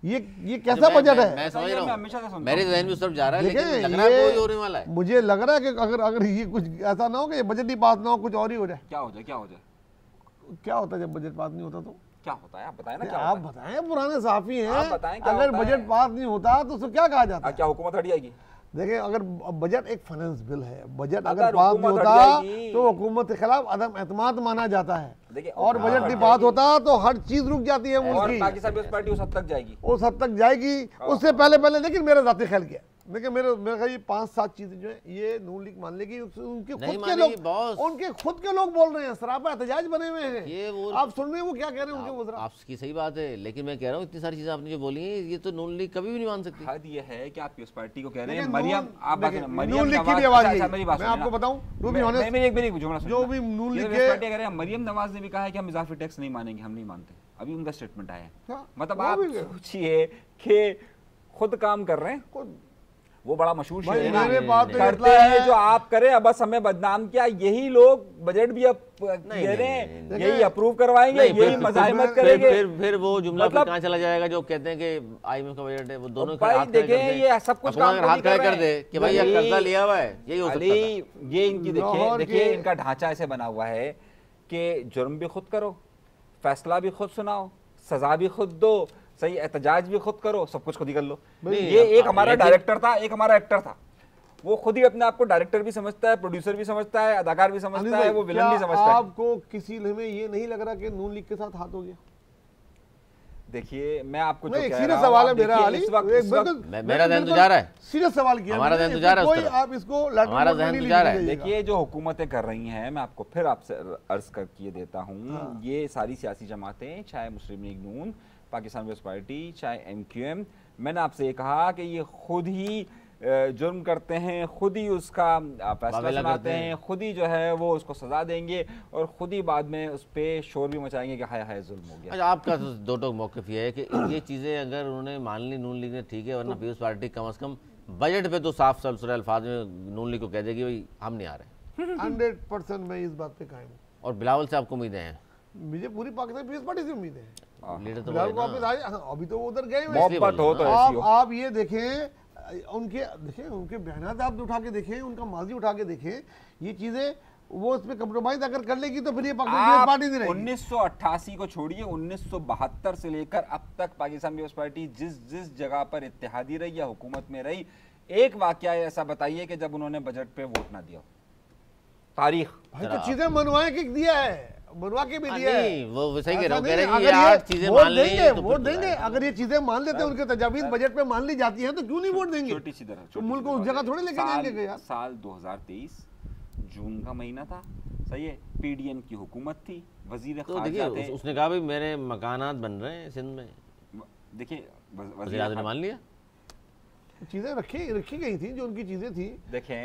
ये कैसा बजट है। मैं समझ रहा हूँ, मेरे ज़हन में उस तरफ जा रहा है, लेकिन लग रहा है कोई होने वाला है। मुझे लग रहा है कि अगर ये कुछ ऐसा ना हो कि ये बजट ही पास ना हो, कुछ और ही हो जाए। क्या हो जाए? क्या होता है जब बजट पास नहीं होता? तो क्या होता है आप बताएं ना। आप बताएं, पुराने साफी हैं, आप बताएं अगर बजट पास नहीं होता तो उसको क्या कहा जाता है? क्या हुकूमत हट जाएगी? देखिए, अगर बजट एक फाइनेंस बिल है, बजट अगर पास नहीं होता तो हुकूमत के खिलाफ अदम एतमाद माना जाता है, और बजट नहीं पास होता तो हर चीज रुक जाती है मुल्क की। पाकिस्तान पीपल्स पार्टी उस हद तक जाएगी, उससे पहले। लेकिन मेरा जाती ख्याल क्या, देखिए मेरे ये 5-7 चीजें जो है ये नून लीग मान लेगी। उनके खुद के लोग बोल रहे हैं, सरापा एहतजाज बने हुए हैं। आप सुन रहे हैं वो क्या कह रहे हैं उनके वज़रा? आपकी सही बात है, लेकिन मैं कह रहा हूँ इतनी सारी चीजें आपने जो बोली हैं, ये तो नून लीग कभी भी नहीं मान सकती। हद ये है कि आप पीपल्स पार्टी को कह रहे हैं मरियम, आप नून लीग की भी आवाज है। मैं आपको बताऊं, टू बी ऑनेस्ट, जो भी नून लीग के पार्टी कह रहे हैं, मरियम नवाज ने भी कहा है कि हम इजाफी टैक्स नहीं मानेंगे, हम नहीं मानते। अभी उनका स्टेटमेंट आया है। मतलब आप सोचिए कि खुद काम कर रहे हैं, वो बड़ा मशहूर भाई, शेर है ना, मेरे बात तो करते इतना हैं है। जो आप करें, अब बस हमें बदनाम किया, यही लोग बजट भी अब नहीं, कह रहे नहीं, हैं, यही अप्रूव करवाएंगे, नहीं, यही मजाहिमत करेंगे। फिर वो जुमला मतलब- कहाँ चला जाएगा जो कहते हैं कि IMF का बजट है, वो दोनों भाई हाथ खड़े कर देखें, दें। ये सब कुछ हुकूमत काम अगर तो हाथ नहीं खड़े कर कर रहे दे हैं। कि भाई ये अली- कर्जा लिया हुआ है, यही हो सकता था। अली ये इनकी लाहौर देखिए के- इनका ढांचा ऐसे बना हुआ है कि जुर्म भी खुद करो, फैसला भी खुद सुनाओ, सजा भी खुद दो, सही एहतजाज भी खुद करो, सब कुछ खुद ही कर लो। नहीं, ये एक अब हमारा लेकिन- डायरेक्टर था, एक हमारा एक्टर था, वो खुद ही अपने आप को डायरेक्टर भी समझता है, प्रोड्यूसर भी समझता है, अदाकार भी अनिल समझता भाई, है, वो विलन क्या भी समझता है। आपको किसी में ये नहीं लग रहा कि नून लीग के साथ हाथ हो गया? देखिए मैं आपको जो नहीं, कह सीरियस रहा हूं, सवाल है आप मेरा, देखिए, अली, इस वक्त मेरा ध्यान तो जा रहा है, सीरियस सवाल किया हमारा मैंने, ध्यान तो जा रहा है उस कोई तरफ। आप इसको लैटरल हमारा मोड में ध्यान नहीं तो जा रहा है। लीजिएगा। देखिए जो हुकूमतें कर रही हैं, मैं आपको फिर आपसे अर्ज कर किए देता हूँ, हाँ। ये सारी सियासी जमातें, चाहे मुस्लिम लीग नून, पाकिस्तान पीपल्स पार्टी, चाहे MQM, मैंने आपसे ये कहा कि ये खुद ही जुर्म करते हैं, खुद ही उसका फैसला मुकाबला सुनाते करते हैं। हैं, खुद ही जो है वो उसको सजा देंगे और खुद ही बाद में उस पर शोर भी मचाएंगे कि हाय हाय जुल्म हो गया। अच्छा, आपका तो दो टोक मौक़िफ़ ये है कि ये चीज़ें अगर उन्होंने मान ली नून लीग ने, ठीक है, वरना पीपल्स पार्टी कम से कम बजट पे तो साफ सलसले अल्फाज में नून लीग को कह देगी भाई हम नहीं आ रहे, 100% मैं इस बात पे कायम हूँ। और बिलावल से आपको उम्मीदें हैं? मुझे पूरी पाकिस्तान पीपल्स पार्टी से उम्मीद है। लीडर तो बिलावल वही को ना। वापस आए, हाँ, अभी तो वो उधर गए हुए हैं। मोहब्बत हो तो ऐसी हो। आप ये देखें, उनके बयानात आप उठा के देखें, उनका माजी उठा के देखें, ये चीजें वो उस पर कंप्रोमाइज अगर कर लेगी तो फिर ये पाकिस्तान पीपल्स आप पार्टी नहीं रहेगी। 1988 को छोड़िए, 1972 से लेकर अब तक पाकिस्तान पीपल्स पार्टी जिस जिस जगह पर इत्तेहादी रही या हुकूमत में रही, एक वाकया ऐसा बताइए कि जब उन्होंने बजट पे वोट ना दिया। तारीख भाई तो चीजें मनवा के दिया है, मनवा के भी दिया है। नहीं, वो सही कह रहे हो, ऐसा कह रहे नहीं, हैं कि अगर ये ये 8 चीज़ें वोट मान देंगे, लें तो वोट फिर देंगे, अगर ये चीजें मान लेते हैं, उनके तजावीज बजट पे मान ली जाती हैं, तो क्यों नहीं वोट देंगे? छोटी सी तरह तो मुल्क को उस जगह थोड़े लेके जाएंगे यार। साल 2023 जून का महीना था, सही है, PDM की हुकूमत थी, वजीर तो खारजा देखिए थे। उसने कहा भाई मेरे मकानात बन रहे हैं सिंध में, देखिए वज़ीर आज़म ने मान लिया। चीजें रखी गई थी जो उनकी चीजें थी। देखें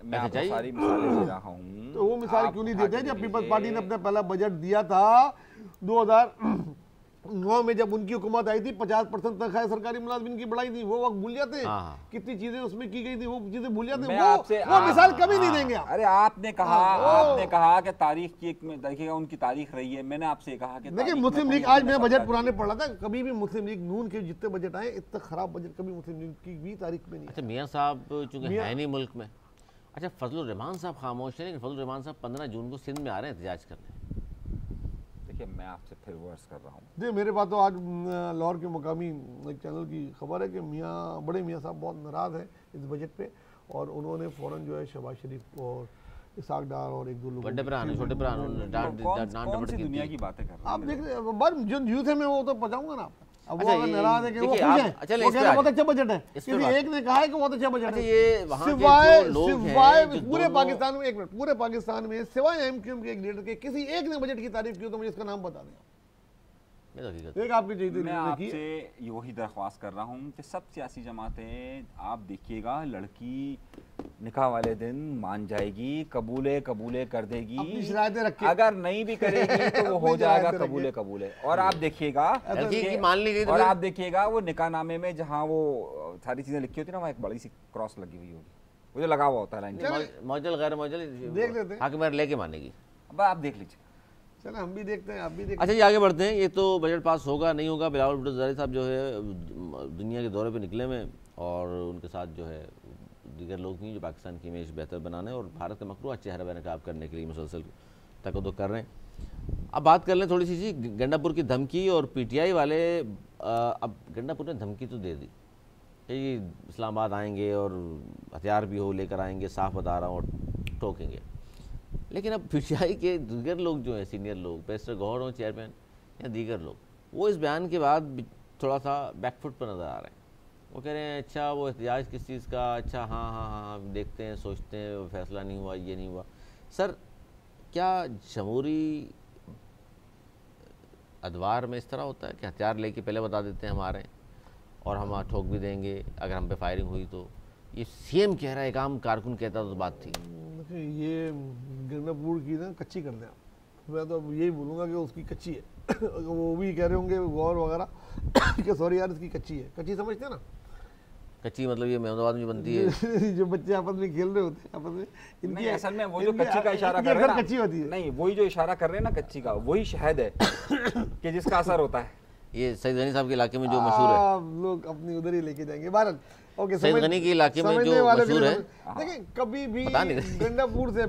मैं ऐसा आपको चाहिए। सारी मिसालें दे रहा हूँ, तो वो मिसाल आप क्यों नहीं उठा देते के जब देख पीपल्स पार्टी ने लीजिए। अपना पहला बजट दिया था 2009 में, जब उनकी हुकूमत आई थी, 50% तनख्वाह सरकारी मुलाजिमिन की बढ़ाई थी, वो वक्त भूल जाते हैं। हाँ। कितनी चीजें उसमें की गई थी, वो चीजें भूल जाते मैं हैं। आपसे- वो मिसाल कभी नहीं हाँ। देंगे आप। अरे आपने कहा हाँ, आपने कहा कि तारीख की एक में देखिएगा, उनकी तारीख रही है, मैंने आपसे कहा कि देखिए तारीख में मुस्लिम कोई लीग, आज अपने मैं सत्ता बजट पुराने की- पढ़ रहा था, कभी भी मुस्लिम लीग नून के जितने बजट आए, इतना खराब बजट कभी मुस्लिम लीग की भी तारीख में नहीं अच्छा मियाँ साहब चूंकि मियां- है नहीं मुल्क में, अच्छा फजलुर रहमान साहब खामोश है, लेकिन फजलुर रहमान साहब 15 जून को सिंध में आ रहे हैं एहतजाज करने। देखिए मैं आपसे फिर वो अर्ज कर रहा हूँ, जी। मेरे पास तो आज लाहौर के मुकामी एक चैनल की खबर है कि बड़े मियाँ साहब बहुत नाराज़ हैं इस बजट पे, और उन्होंने फ़ौरन जो है शहबाज शरीफ और इसाक डार और एक दो लोग बड़े प्राण छोटे प्राण कौन सी दुनिया की बातें कर रहे आप हैं? देख रहे हैं, बस जो यूथ है मैं वो तो पहुंचाऊंगा ना आपको। अब वो अच्छा, अगर ये- नाराज है कि वो देखिए, खुश आप- है, चलिए, वो इस कह पे रहे हैं आ बहुत अच्छा बजट है, इस पे किसी बात- एक ने कहा है कि बहुत अच्छा बजट अच्छा है। ये वहाँ के सिवाय जो लोग हैं सिवाय जो पूरे दोनों- पाकिस्तान में, एक मिनट, पूरे पाकिस्तान में सिवाय MQM के एक लीडर के किसी एक ने बजट की तारीफ की हो तो मुझे इसका नाम बता दें। ये तो हकीकत एक आपकी चाहिए मैं देखिए, आपसे वही दरख्वास्त कर रहा हूँ कि सब सियासी जमातें, आप देखिएगा लड़की निकाह वाले दिन मान जाएगी, कबूले कबूले कर देगी, अपनी शरायतें रखे। अगर नहीं भी करेगी तो वो हो अपनी जाएगा शरायतें कबूले रखे। कबूले। और आप देखिएगा लड़की कि- की मान ली गई तो और फिर- आप देखिएगा वो निकाहनामे में जहाँ वो सारी चीजें लिखी होती है ना, वहाँ एक बड़ी सी क्रॉस लगी हुई होगी, वो जो लगा हुआ होता है लाइन। मौजल गैर मौजल देख लेते हैं। हाकिम मेरे लेके मानेगी। अब आप देख लीजिए। चलो हम भी देखते हैं, आप भी देखते अच्छा ये आगे बढ़ते हैं, ये तो बजट पास होगा नहीं होगा, बिलावल भुट्टो ज़रदारी साहब जो है दुनिया के दौरे पे निकले हुए, और उनके साथ जो है दीगर लोग भी जो पाकिस्तान की इमेज बेहतर बनाने और भारत का मकरूह चेहरा बेनकाब करने के लिए मुसलसल तकद्दुर कर रहे हैं। अब बात कर लें थोड़ी सी जी गंडापुर की धमकी और PTI वाले। अब गंडापुर ने धमकी तो दे दी कि इस्लामाबाद आएंगे और हथियार भी हो लेकर आएंगे, साफ बता रहा हूँ, और ठोकेंगे। लेकिन अब PTI के दीगर लोग जो हैं, सीनियर लोग, बैरिस्टर गौहर हो चेयरमैन या दीगर लोग, वो इस बयान के बाद थोड़ा सा बैकफुट पर नज़र आ रहे हैं। वो कह रहे हैं अच्छा वो एहतजाज किस चीज़ का, अच्छा हाँ हाँ हाँ हाँ देखते हैं, सोचते हैं, वो फैसला नहीं हुआ, ये नहीं हुआ। सर क्या जमहूरी अदवार में इस तरह होता है कि हथियार लेके पहले बता देते हैं हमारे, और हम ठोक भी देंगे अगर हम पे फायरिंग हुई तो? ये CM कह रहा है, एक आम कारकुन कहता तो बात थी। देखिए ये गंडापुर की ना कच्ची कर दें आप। मैं तो अब यही बोलूँगा कि उसकी कच्ची है। वो भी कह रहे होंगे गौर वगैरह कि सॉरी यार इसकी कच्ची है। कच्ची समझते हैं ना, कच्ची मतलब ये अहमदाबाद में बनती है जो बच्चे आपस में खेल रहे होते हैं आपस में, नहीं असल में वो जो कच्ची का इशारा कर रहे हैं ना, कच्ची होती है। नहीं वही जो इशारा कर रहे हैं ना कच्ची का, वही शहद है कि जिसका असर होता है। ये सईद गनी साहब के इलाके में जो मशहूर है, आप लोग अपनी उधर ही लेके जाएंगे भारत। ओके, सईद गनी के इलाके में जो मशहूर है। देखिए कभी भी गंडापुर से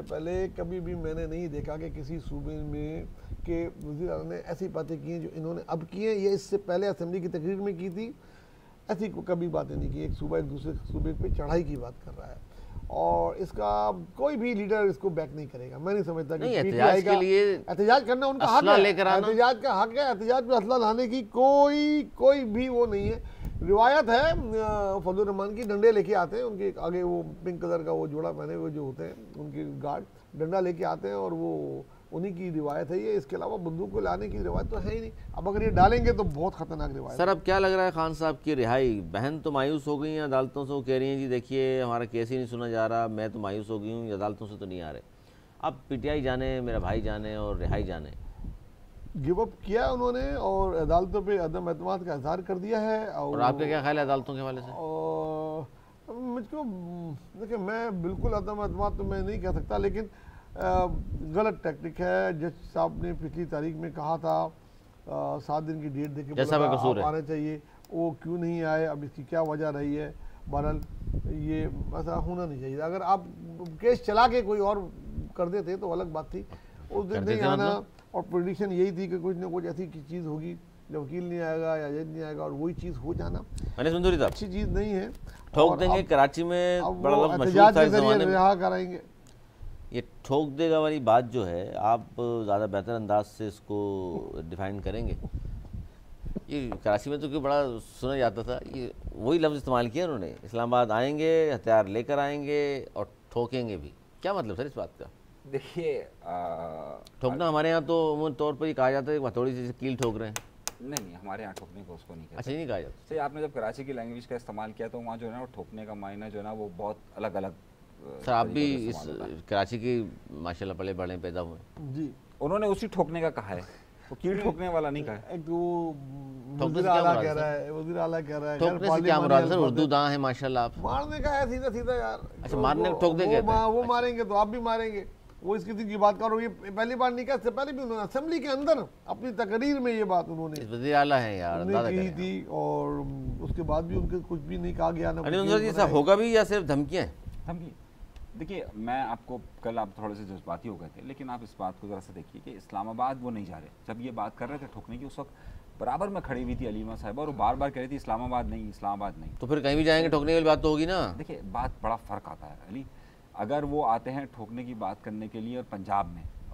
पहले कभी भी मैंने नहीं देखा कि किसी सूबे में के वज़ीर आला ने ऐसी बातें की हैं जो इन्होंने अब की हैं, ये इससे पहले असेंबली की तकरीर में की थी। ऐसी कभी बातें नहीं की। एक सूबा एक दूसरे सूबे पे चढ़ाई की बात कर रहा है और इसका कोई भी लीडर इसको बैक नहीं करेगा। मैं नहीं समझता कि एहतजाज के लिए एहतजाज करना उनका हक है, एहतजाज का हक है। एहतजाज पे असला लाने की कोई भी वो नहीं है। रिवायत है फजलुर रहमान की, डंडे लेके आते हैं उनके आगे, वो पिंक कलर का वो जोड़ा पहने हुए जो होते हैं उनके गार्ड डंडा लेके आते हैं और वो उन्हीं की रिवायत है ये। इसके अलावा बंदूक को लाने की रिवायत तो है ही नहीं। अब अगर ये डालेंगे तो बहुत खतरनाक रिवायत। सर अब क्या लग रहा है खान साहब की रिहाई? बहन तो मायूस हो गई हैं अदालतों से, वो कह रही हैं जी देखिए हमारा केस ही नहीं सुना जा रहा, मैं तो मायूस हो गई हूँ, अदालतों से तो नहीं आ रहे। अब पीटीआई जाने, मेरा भाई जाने और रिहाई जाने। गिव अप किया उन्होंने और अदालतों पे अदम एतमाद का इजहार कर दिया है। और आपका क्या ख्याल है अदालतों के हवाले से? और मुझको देखिए, मैं बिल्कुल अदम एतमाद तो मैं नहीं कह सकता, लेकिन गलत टैक्टिक है। जज साहब ने पिछली तारीख में कहा था 7 दिन की डेट देके आप आने चाहिए, वो क्यों नहीं आए, अब इसकी क्या वजह रही है। बहरहाल ये ऐसा होना नहीं चाहिए। अगर आप केस चला के कोई और कर देते तो अलग बात थी, उस दिन नहीं आना। और प्रेडिक्शन यही थी कि कुछ ना कुछ ऐसी चीज़ होगी, जब वकील नहीं आएगा या जज नहीं आएगा और वही चीज़ हो जाना अच्छी चीज़ नहीं है। ठोक देंगे कराची में, बड़ा लफ्ज़ मशहूर था इस ज़माने में, रिहा कराएंगे। ये ठोक देगा वाली बात जो है, आप ज़्यादा बेहतर अंदाज से इसको डिफाइन करेंगे। ये कराची में तो क्यों बड़ा सुना जाता था, ये वही लफ्ज़ इस्तेमाल किया उन्होंने, इस्लामाबाद आएंगे, हथियार लेकर आएंगे और ठोकेंगे भी। क्या मतलब सर इस बात का? देखिए ठोकना हमारे यहाँ तो अमूमन तौर पर ही कहा जाता है कि हथौड़ी से कील ठोक रहे हैं। नहीं, हमारे यहाँ ठोकने को उसको नहीं कहते। अच्छा, नहीं कहा जाता। सही, आपने जब कराची की लैंग्वेज का इस्तेमाल किया तो वहाँ जो है ना वो ठोकने का मायना जो है ना वो बहुत अलग अलग। सर आप भी इस कराची की माशाल्लाह पले बड़े पैदा हुए जी, उन्होंने उसी ठोकने का कहा है, वो कील ठोकने वाला नहीं कहा है। एक तो वज़ीर आला कह रहा है, वज़ीर आला कह रहा है ठोकने से क्या मुराद सर? उर्दू दां है माशाल्लाह आप। मारने का है सीधा सीधा यार। अच्छा, मारने को ठोक देंगे? वो मारेंगे तो आप भी मारेंगे। वो इस किसी की बात करो, ये पहली बार नहीं कहा, इससे पहले भी उन्होंने असेंबली के अंदर अपनी तकरीर में ये बात उन्होंने वज़ीर आला है यार, की थी और उसके बाद भी उनके कुछ भी नहीं कहा गया ना। होगा भी या सिर्फ धमकियाँ? धमकी। देखिए, मैं आपको कल आप थोड़े से जज्बाती हो गए थे, लेकिन आप इस बात को ज़रा से देखिए कि इस्लामाबाद वो नहीं जा रहे। जब ये बात कर रहे थे ठोकने की, उस वक्त बराबर में खड़ी हुई थी अलीमा साहिबा और वो बार बार कह रही थी इस्लामाबाद नहीं, इस्लामाबाद नहीं। तो फिर कहीं भी जाएंगे ठोकने की बात तो होगी ना। देखिए, बात बड़ा फ़र्क आता है अली। अगर वो आते हैं ठोकने की बात करने के लिए और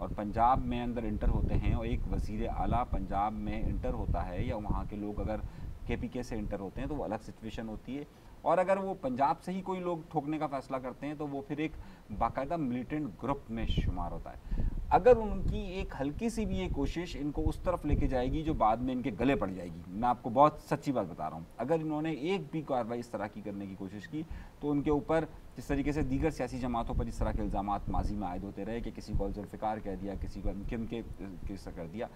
पंजाब में अंदर इंटर होते हैं और एक वज़ीर आला पंजाब में इंटर होता है, या वहाँ के लोग अगर KPK से इंटर होते हैं तो वो अलग सिचुएशन होती है। और अगर वो पंजाब से ही कोई लोग ठोकने का फैसला करते हैं तो वो फिर एक बाकायदा मिलिटेंट ग्रुप में शुमार होता है। अगर उनकी एक हल्की सी भी ये कोशिश इनको उस तरफ लेके जाएगी जो बाद में इनके गले पड़ जाएगी। मैं आपको बहुत सच्ची बात बता रहा हूँ, अगर इन्होंने एक भी कार्रवाई इस तरह की करने की कोशिश की तो उनके ऊपर जिस तरीके से दीगर सियासी जमातों पर जिस तरह के इल्ज़ामात माजी में आयद होते रहे कि किसी को जुल्फ़िकार कह दिया, किसी को किन किस कर दिया,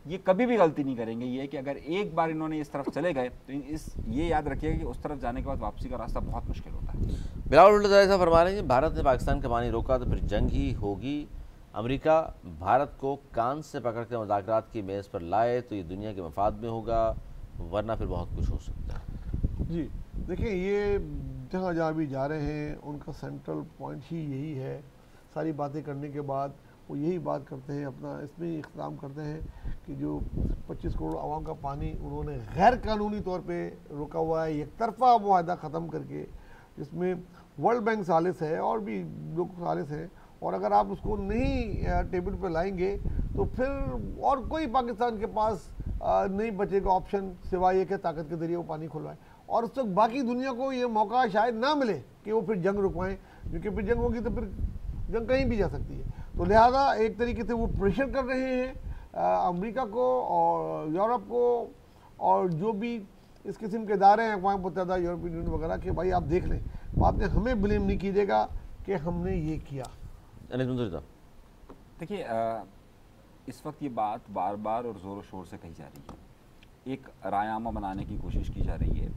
ये कभी भी गलती नहीं करेंगे। ये कि अगर एक बार इन्होंने इस तरफ चले गए तो ये याद रखिएगा कि उस तरफ जाने के बाद वापसी का रास्ता बहुत मुश्किल होता है। बिलावल भुट्टो साहब फरमा रहे हैं भारत ने पाकिस्तान का पानी रोका तो फिर जंग ही होगी। अमेरिका भारत को कान से पकड़ कर मुज़ाकरात की मेज़ पर लाए तो ये दुनिया के मफाद में होगा, वरना फिर बहुत कुछ हो सकता है। जी देखिए, ये जहाँ जहाँ भी जा रहे हैं उनका सेंट्रल पॉइंट ही यही है। सारी बातें करने के बाद वो यही बात करते हैं, अपना इसमें ही इख्तिताम करते हैं कि जो 25 करोड़ आवाम का पानी उन्होंने गैर कानूनी तौर पे रोका हुआ है, एक तरफा मुआहदा ख़त्म करके, जिसमें वर्ल्ड बैंक सालिस है और भी लोग सालिस हैं, और अगर आप उसको नहीं टेबल पे लाएंगे तो फिर और कोई पाकिस्तान के पास नहीं बचेगा ऑप्शन सिवाय ये कि ताकत के ज़रिए वो पानी खुलवाए। और उस वक्त बाकी दुनिया को ये मौका शायद ना मिले कि वो फिर जंग रुकवाएं, क्योंकि फिर जंग होगी तो फिर जंग कहीं भी जा सकती है। तो लिहाजा एक तरीके से वो प्रेशर कर रहे हैं अमेरिका को और यूरोप को और जो भी इस किस्म के इदारे हैं, अक़वाम मुत्तहिदा, यूरोपियन यूनियन वगैरह के, भाई आप देख लें, बाद में हमें ब्लेम नहीं कीजिएगा कि हमने ये किया। देखिए, इस वक्त ये बात बार बार और ज़ोर शोर से कही जा रही है, एक रायनामा बनाने की कोशिश की जा रही है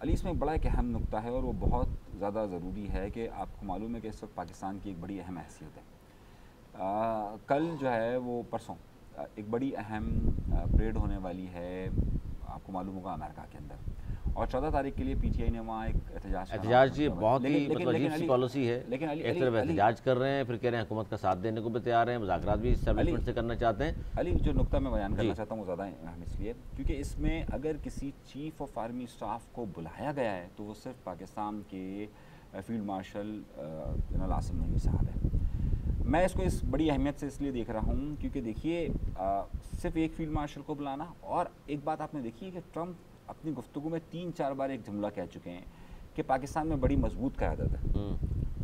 अली इसमें बड़ा एक अहम नुक्ता है और वो बहुत ज़्यादा ज़रूरी है कि आपको मालूम है कि इस वक्त पाकिस्तान की एक बड़ी अहम हैसियत है। कल जो है वो परसों एक बड़ी अहम परेड होने वाली है, आपको मालूम होगा, अमेरिका के अंदर, और 14 तारीख के लिए पीटीआई ने वहाँ एक एहतजाज की बहुत ही मतलब अजीब सी पॉलिसी है। लेकिन एक तरफ एहतजाज कर रहे हैं, फिर कह रहे हैं हुकूमत का साथ देने को भी तैयार हैं, मुज़ाकरात भी एस्टेब्लिशमेंट से करना चाहते हैं। अली जो नुक्ता मैं बयान करना चाहता हूँ वो ज़्यादा अहम इसलिए क्योंकि इसमें अगर किसी चीफ ऑफ आर्मी स्टाफ को बुलाया गया है तो वो सिर्फ पाकिस्तान के field marshal general Asim Naimi साहब है। मैं इसको इस बड़ी अहमियत से इसलिए देख रहा हूँ क्योंकि देखिए सिर्फ एक फील्ड मार्शल को बुलाना, और एक बात आपने देखी है कि ट्रंप अपनी गुफ्तगू में 3-4 बार एक जुमला कह चुके हैं कि पाकिस्तान में बड़ी मजबूत क़यादत है।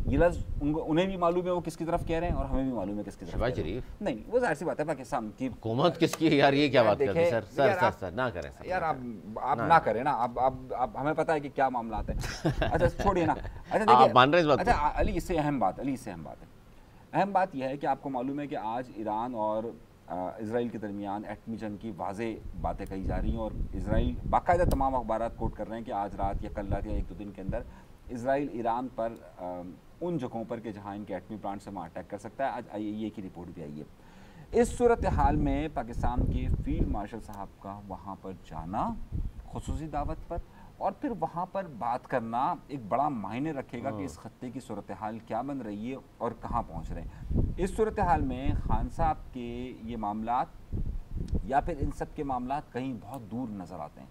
ये लफ्ज़ उन्हें भी मालूम है वो किसकी तरफ कह रहे हैं और हमें भी मालूम है किसकी तरफ। शहबाज शरीफ नहीं, वो जाहिर सी बात है पाकिस्तान की हुकूमत किसकी है यार, ये क्या बात करते हैं सर ना करें यार, आप ना करें ना, आप हमें पता है कि क्या मामला है। अच्छा छोड़िए ना। अच्छा देखिए, आप मान रहे हैं इस बात? अच्छा अली इससे अहम बात है, अहम बात यह है कि आपको मालूम है कि आज ईरान और इज़राइल के दरमियान एटमी जंग की वाज़ेह बातें कही जा रही हैं और इज़राइल बाकायदा तमाम अखबार कोट कर रहे हैं कि आज रात या कल रात या 1-2 दिन के अंदर इज़राइल ईरान पर उन जगहों पर कि जहां इनके एटमी प्लांट से वहाँ अटैक कर सकता है। आज IAEA की रिपोर्ट भी आई है। इस सूरत हाल में पाकिस्तान के फील्ड मार्शल साहब का वहाँ पर जाना खुसूसी दावत पर और फिर वहाँ पर बात करना एक बड़ा मायने रखेगा कि इस खत्ते की सूरत हाल क्या बन रही है और कहाँ पहुँच रहे हैं। इस सूरत हाल में खान साहब के ये मामलात या फिर इन सब के मामलात कहीं बहुत दूर नज़र आते हैं।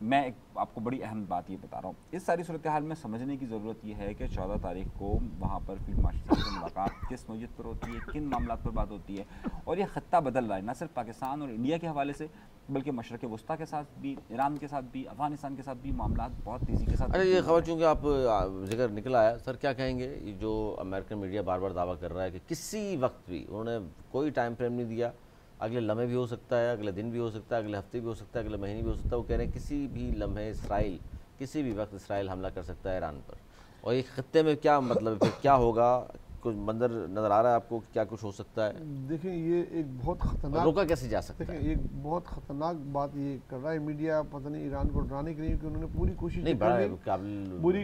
मैं एक आपको बड़ी अहम बात ये बता रहा हूँ, इस सारी सूरत हाल में समझने की ज़रूरत यह है कि 14 तारीख को वहाँ पर फील्ड मार्शल से मुलाकात किस नौयत पर होती है, किन मामलात पर बात होती है, और ये खत्ता बदल रहा है न सिर्फ पाकिस्तान और इंडिया के हवाले से बल्कि मशरक़ वस्ता के साथ भी, ईरान के साथ भी, अफगानिस्तान के साथ भी मामला बहुत तेज़ी के साथ। अच्छा ये खबर चूँकि आप जिक्र निकला है सर, क्या कहेंगे जो अमेरिकन मीडिया बार बार दावा कर रहा है कि किसी वक्त भी उन्होंने कोई टाइम फ्रेम नहीं दिया, अगले लम्हे भी हो सकता है, अगले दिन भी हो सकता है, अगले हफ्ते भी हो सकता है, अगले महीने भी हो सकता है, वो कह रहे हैं किसी भी लम्हे इसराइल किसी भी वक्त इसराइल हमला कर सकता है ईरान पर। और ये खत्ते में क्या मतलब फिर क्या होगा, कुछ मंजर नज़र आ रहा है आपको क्या कुछ हो सकता है? देखिए ये एक बहुत खतरनाक, रोका कैसे जा सकता है? देखिए एक बहुत खतरनाक बात ये कर रहा है मीडिया, पता नहीं ईरान को डराने के लिए, क्योंकि उन्होंने पूरी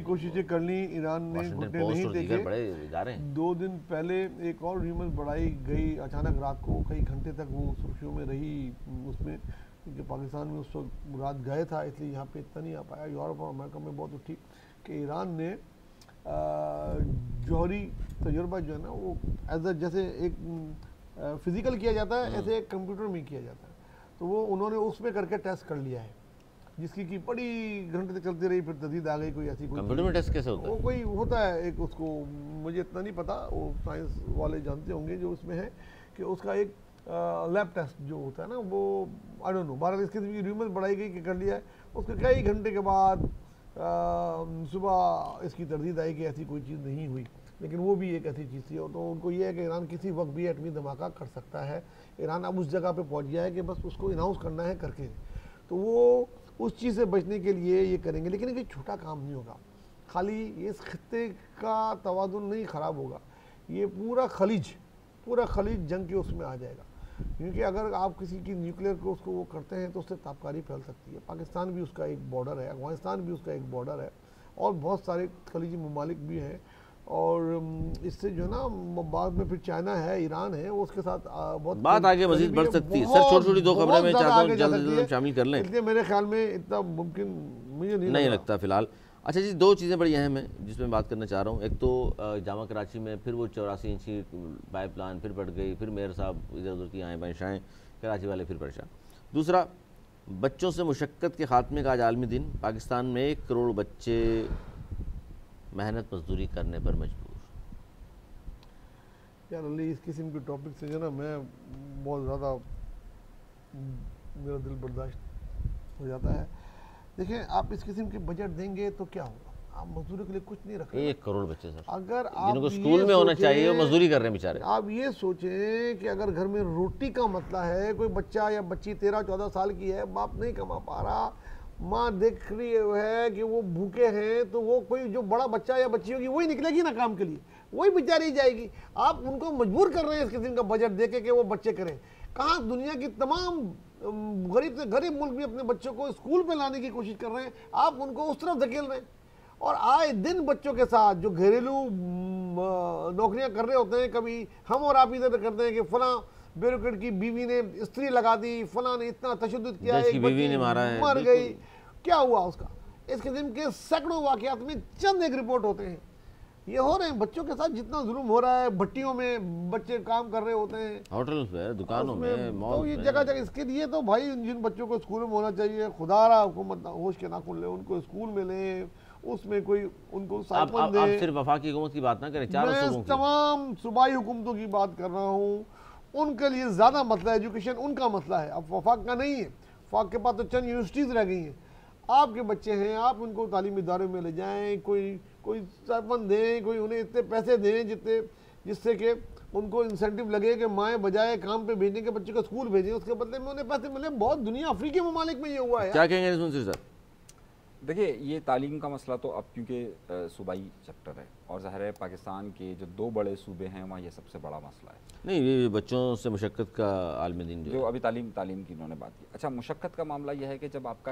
कोशिशें कर ली, ईरान ने घुटने नहीं देखे। 2 दिन पहले एक और र्यूमर बढ़ाई गई अचानक रात को, कई घंटे तक वो सुर्खियों में रही उसमें, क्योंकि पाकिस्तान में उस वक्त रात गए था इसलिए यहाँ पे इतना नहीं आ पाया। यूरोप और अमेरिका में बहुत उठी कि ईरान ने जौहरी तजुर्बा जो है ना वो एज जैसे एक फिजिकल किया जाता है ऐसे एक कंप्यूटर में किया जाता है, तो वो उन्होंने उसमें करके टेस्ट कर लिया है, जिसकी की बड़ी घंटे तक चलती रही, फिर तदीद आ गई कोई ऐसी कोई कंप्यूटर में टेस्ट कैसे होता है? वो कोई होता है एक, उसको मुझे इतना नहीं पता, वो साइंस वाले जानते होंगे जो उसमें है, कि उसका एक लैब टेस्ट जो होता है ना वो आई डोंट नो 12 इसकी र्यूमर बढ़ाई गई कि कर लिया है। उसके कई घंटे के बाद सुबह इसकी तरदीद आई कि ऐसी कोई चीज़ नहीं हुई, लेकिन वो भी एक ऐसी चीज़ थी। और तो उनको ये है कि ईरान किसी वक्त भी एटमी धमाका कर सकता है। ईरान अब उस जगह पे पहुंच गया है कि बस उसको अनाउंस करना है करके, तो वो उस चीज़ से बचने के लिए ये करेंगे। लेकिन ये छोटा काम नहीं होगा, खाली इस खत्ते का तवाज़ुन नहीं ख़राब होगा, ये पूरा खलीज जंग के उसमें आ जाएगा। क्योंकि अगर आप किसी की न्यूक्लियर को उसको वो करते हैं तो उससे ताबकारी फैल सकती है। पाकिस्तान भी उसका एक बॉर्डर है, अफगानिस्तान भी उसका एक बॉर्डर है, और बहुत सारे खलीजी ममालिक भी हैं। और इससे जो है ना बाद में फिर चाइना है, ईरान है, उसके साथ बहुत बात आगे मजीद बढ़ सकती है। सर छोटी-छोटी 2 खबरें मैं चाहता हूँ जल्द शामिल कर लें, इसलिए मेरे ख्याल में इतना मुमकिन मुझे नहीं लगता फिलहाल। अच्छा जी, 2 चीज़ें बड़ी अहम हैं जिसमें बात करना चाह रहा हूँ। एक तो जामा कराची में फिर वो 84 इंची पाइपलाइन फिर बढ़ गई, फिर मेयर साहब इधर उधर की आएँ बाएँ, कराची वाले फिर परेशान। दूसरा, बच्चों से मुशक्क़त के खात्मे का आज आलमी दिन, पाकिस्तान में 1 करोड़ बच्चे मेहनत मजदूरी करने पर मजबूर। यार अली इस किस्म के टॉपिक से जो ना मैं बहुत ज़्यादा मेरा दिल बर्दाश्त हो जाता है। देखिए आप इस किस्म के बजट देंगे तो क्या होगा, आप मजदूरी के लिए कुछ नहीं रख रहे। 1 करोड़ बच्चे सर, अगर आप जिनको स्कूल में होना चाहिए वो मजदूरी कर रहे हैं बेचारे। आप ये सोचें कि अगर घर में रोटी का मसला है, कोई बच्चा या बच्ची 13-14 साल की है, बाप नहीं कमा पा रहा, माँ देख रही है कि वो भूखे हैं, तो वो कोई जो बड़ा बच्चा या बच्ची होगी वही निकलेगी ना काम के लिए, वही बेचारी जाएगी। आप उनको मजबूर कर रहे हैं इस किस्म का बजट देके कि वो बच्चे करें। कहाँ दुनिया की तमाम गरीब से गरीब मुल्क भी अपने बच्चों को स्कूल में लाने की कोशिश कर रहे हैं, आप उनको उस तरफ धकेल रहे हैं। और आए दिन बच्चों के साथ जो घरेलू नौकरियां कर रहे होते हैं, कभी हम और आप इधर करते हैं कि फला ब्यूरोक्रेट की बीवी ने स्त्री लगा दी, फला ने इतना तशद्दुद किया, एक बीवी ने मारा है, मर गई, क्या हुआ उसका। इस किस्म के सैकड़ों वाकयात में चंद एक रिपोर्ट होते हैं, ये हो रहे हैं। बच्चों के साथ जितना जुल्म हो रहा है, भट्टियों में बच्चे काम कर रहे होते हैं, होटल में, दुकानों में, मॉल तो ये में, जगह जगह। इसके लिए तो भाई जिन बच्चों को स्कूल में होना चाहिए, खुदारा हुकूमत होश के नाखून ले, उनको स्कूल में ले, उसमें कोई उनको आप सिर्फ वफाकी हुकूमत की बात ना करें, चारों सूबों की, तमाम सूबाई हुकूमतों की बात कर रहा हूँ। उनके लिए ज़्यादा मसला एजुकेशन उनका मसला है, अब वफाक का नहीं है। वफाक के पास तो चंद यूनिवर्सिटीज़ रह गई हैं। आपके बच्चे हैं, आप उनको तालीमी इदारों में ले जाएं, कोई सरपंच दें, कोई उन्हें इतने पैसे दें जिससे कि उनको इंसेंटिव लगे कि माएँ बजाय काम पे भेजने के बच्चे को स्कूल भेजें, उसके बदले में उन्हें पैसे मिले। बहुत दुनिया अफ्रीकी ममालिक में ये हुआ है। क्या कहेंगे मुंशी साहब? देखिए, ये तालीम का मसला तो अब क्योंकि सूबाई सेक्टर है और ज़ाहिर है पाकिस्तान के जो 2 बड़े सूबे हैं वहाँ ये सबसे बड़ा मसला है। नहीं, ये बच्चों से मुशक्क़त का आलमी दिन जो अभी तालीम की इन्होंने बात की। अच्छा, मुशक्क़त का मामला यह है कि जब आप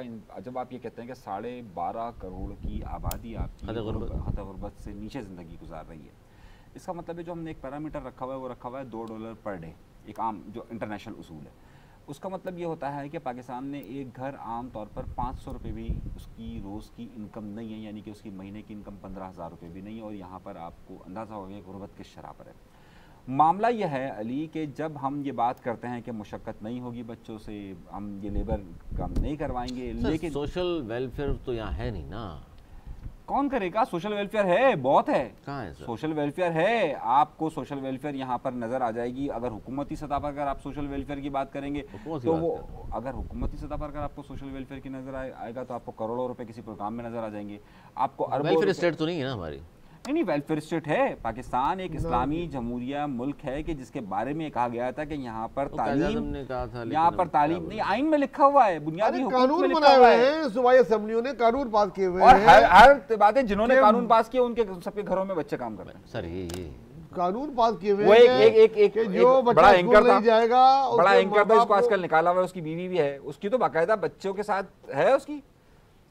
ये कहते हैं कि 12.5 करोड़ की आबादी आपकी हद गुरबत से नीचे ज़िंदगी गुजार रही है, इसका मतलब है जो हमने एक पैरामीटर रखा हुआ है वो रखा हुआ है $2 पर डे, एक आम जो इंटरनेशनल उसूल है। उसका मतलब ये होता है कि पाकिस्तान में एक घर आम तौर पर 500 रुपये भी उसकी रोज़ की इनकम नहीं है, यानी कि उसकी महीने की इनकम 15,000 रुपये भी नहीं है। और यहाँ पर आपको अंदाज़ा हो गया गुर्बत किस शरह पर है। मामला यह है अली कि जब हम ये बात करते हैं कि मुशक्क़त नहीं होगी बच्चों से, हम ये लेबर काम नहीं करवाएंगे, लेकिन सोशल वेलफेयर तो यहाँ है नहीं ना। कौन करेगा? सोशल वेलफेयर है, बहुत है। कहाँ है सर? सोशल वेलफेयर है, आपको सोशल वेलफेयर यहाँ पर नजर आ जाएगी। अगर हुकूमती सतह पर अगर आप सोशल वेलफेयर की बात करेंगे तो वो, अगर हुकूमती सतह पर अगर आपको सोशल वेलफेयर की नजर आएगा तो आपको करोड़ों रुपए किसी प्रोग्राम में नजर आ जाएंगे। आपको वेलफेयर स्टेट तो नहीं है ना हमारी। नहीं, वेलफेयर स्टेट है। पाकिस्तान एक इस्लामी जमहूरिया मुल्क है कि जिसके बारे में कहा गया था कि यहाँ पर तालीम, यहाँ पर तालीम नहीं, आइन में लिखा हुआ है, बुनियादी कानून बनाए हुए हैं, सूबाई असेंबलियों ने कानून पास किए हुए हैं। और हर बातें जिन्होंने कानून पास किए उनके सबके घरों में बच्चे काम कर रहे हैं। सर ये कानून पास किए हुए वो एक जो बड़ा एंकर था, जाएगा, बड़ा एंकर था, इसको आजकल निकाला हुआ है, उसकी बीवी भी है, उसकी तो बाकायदा बच्चों के साथ है उसकी।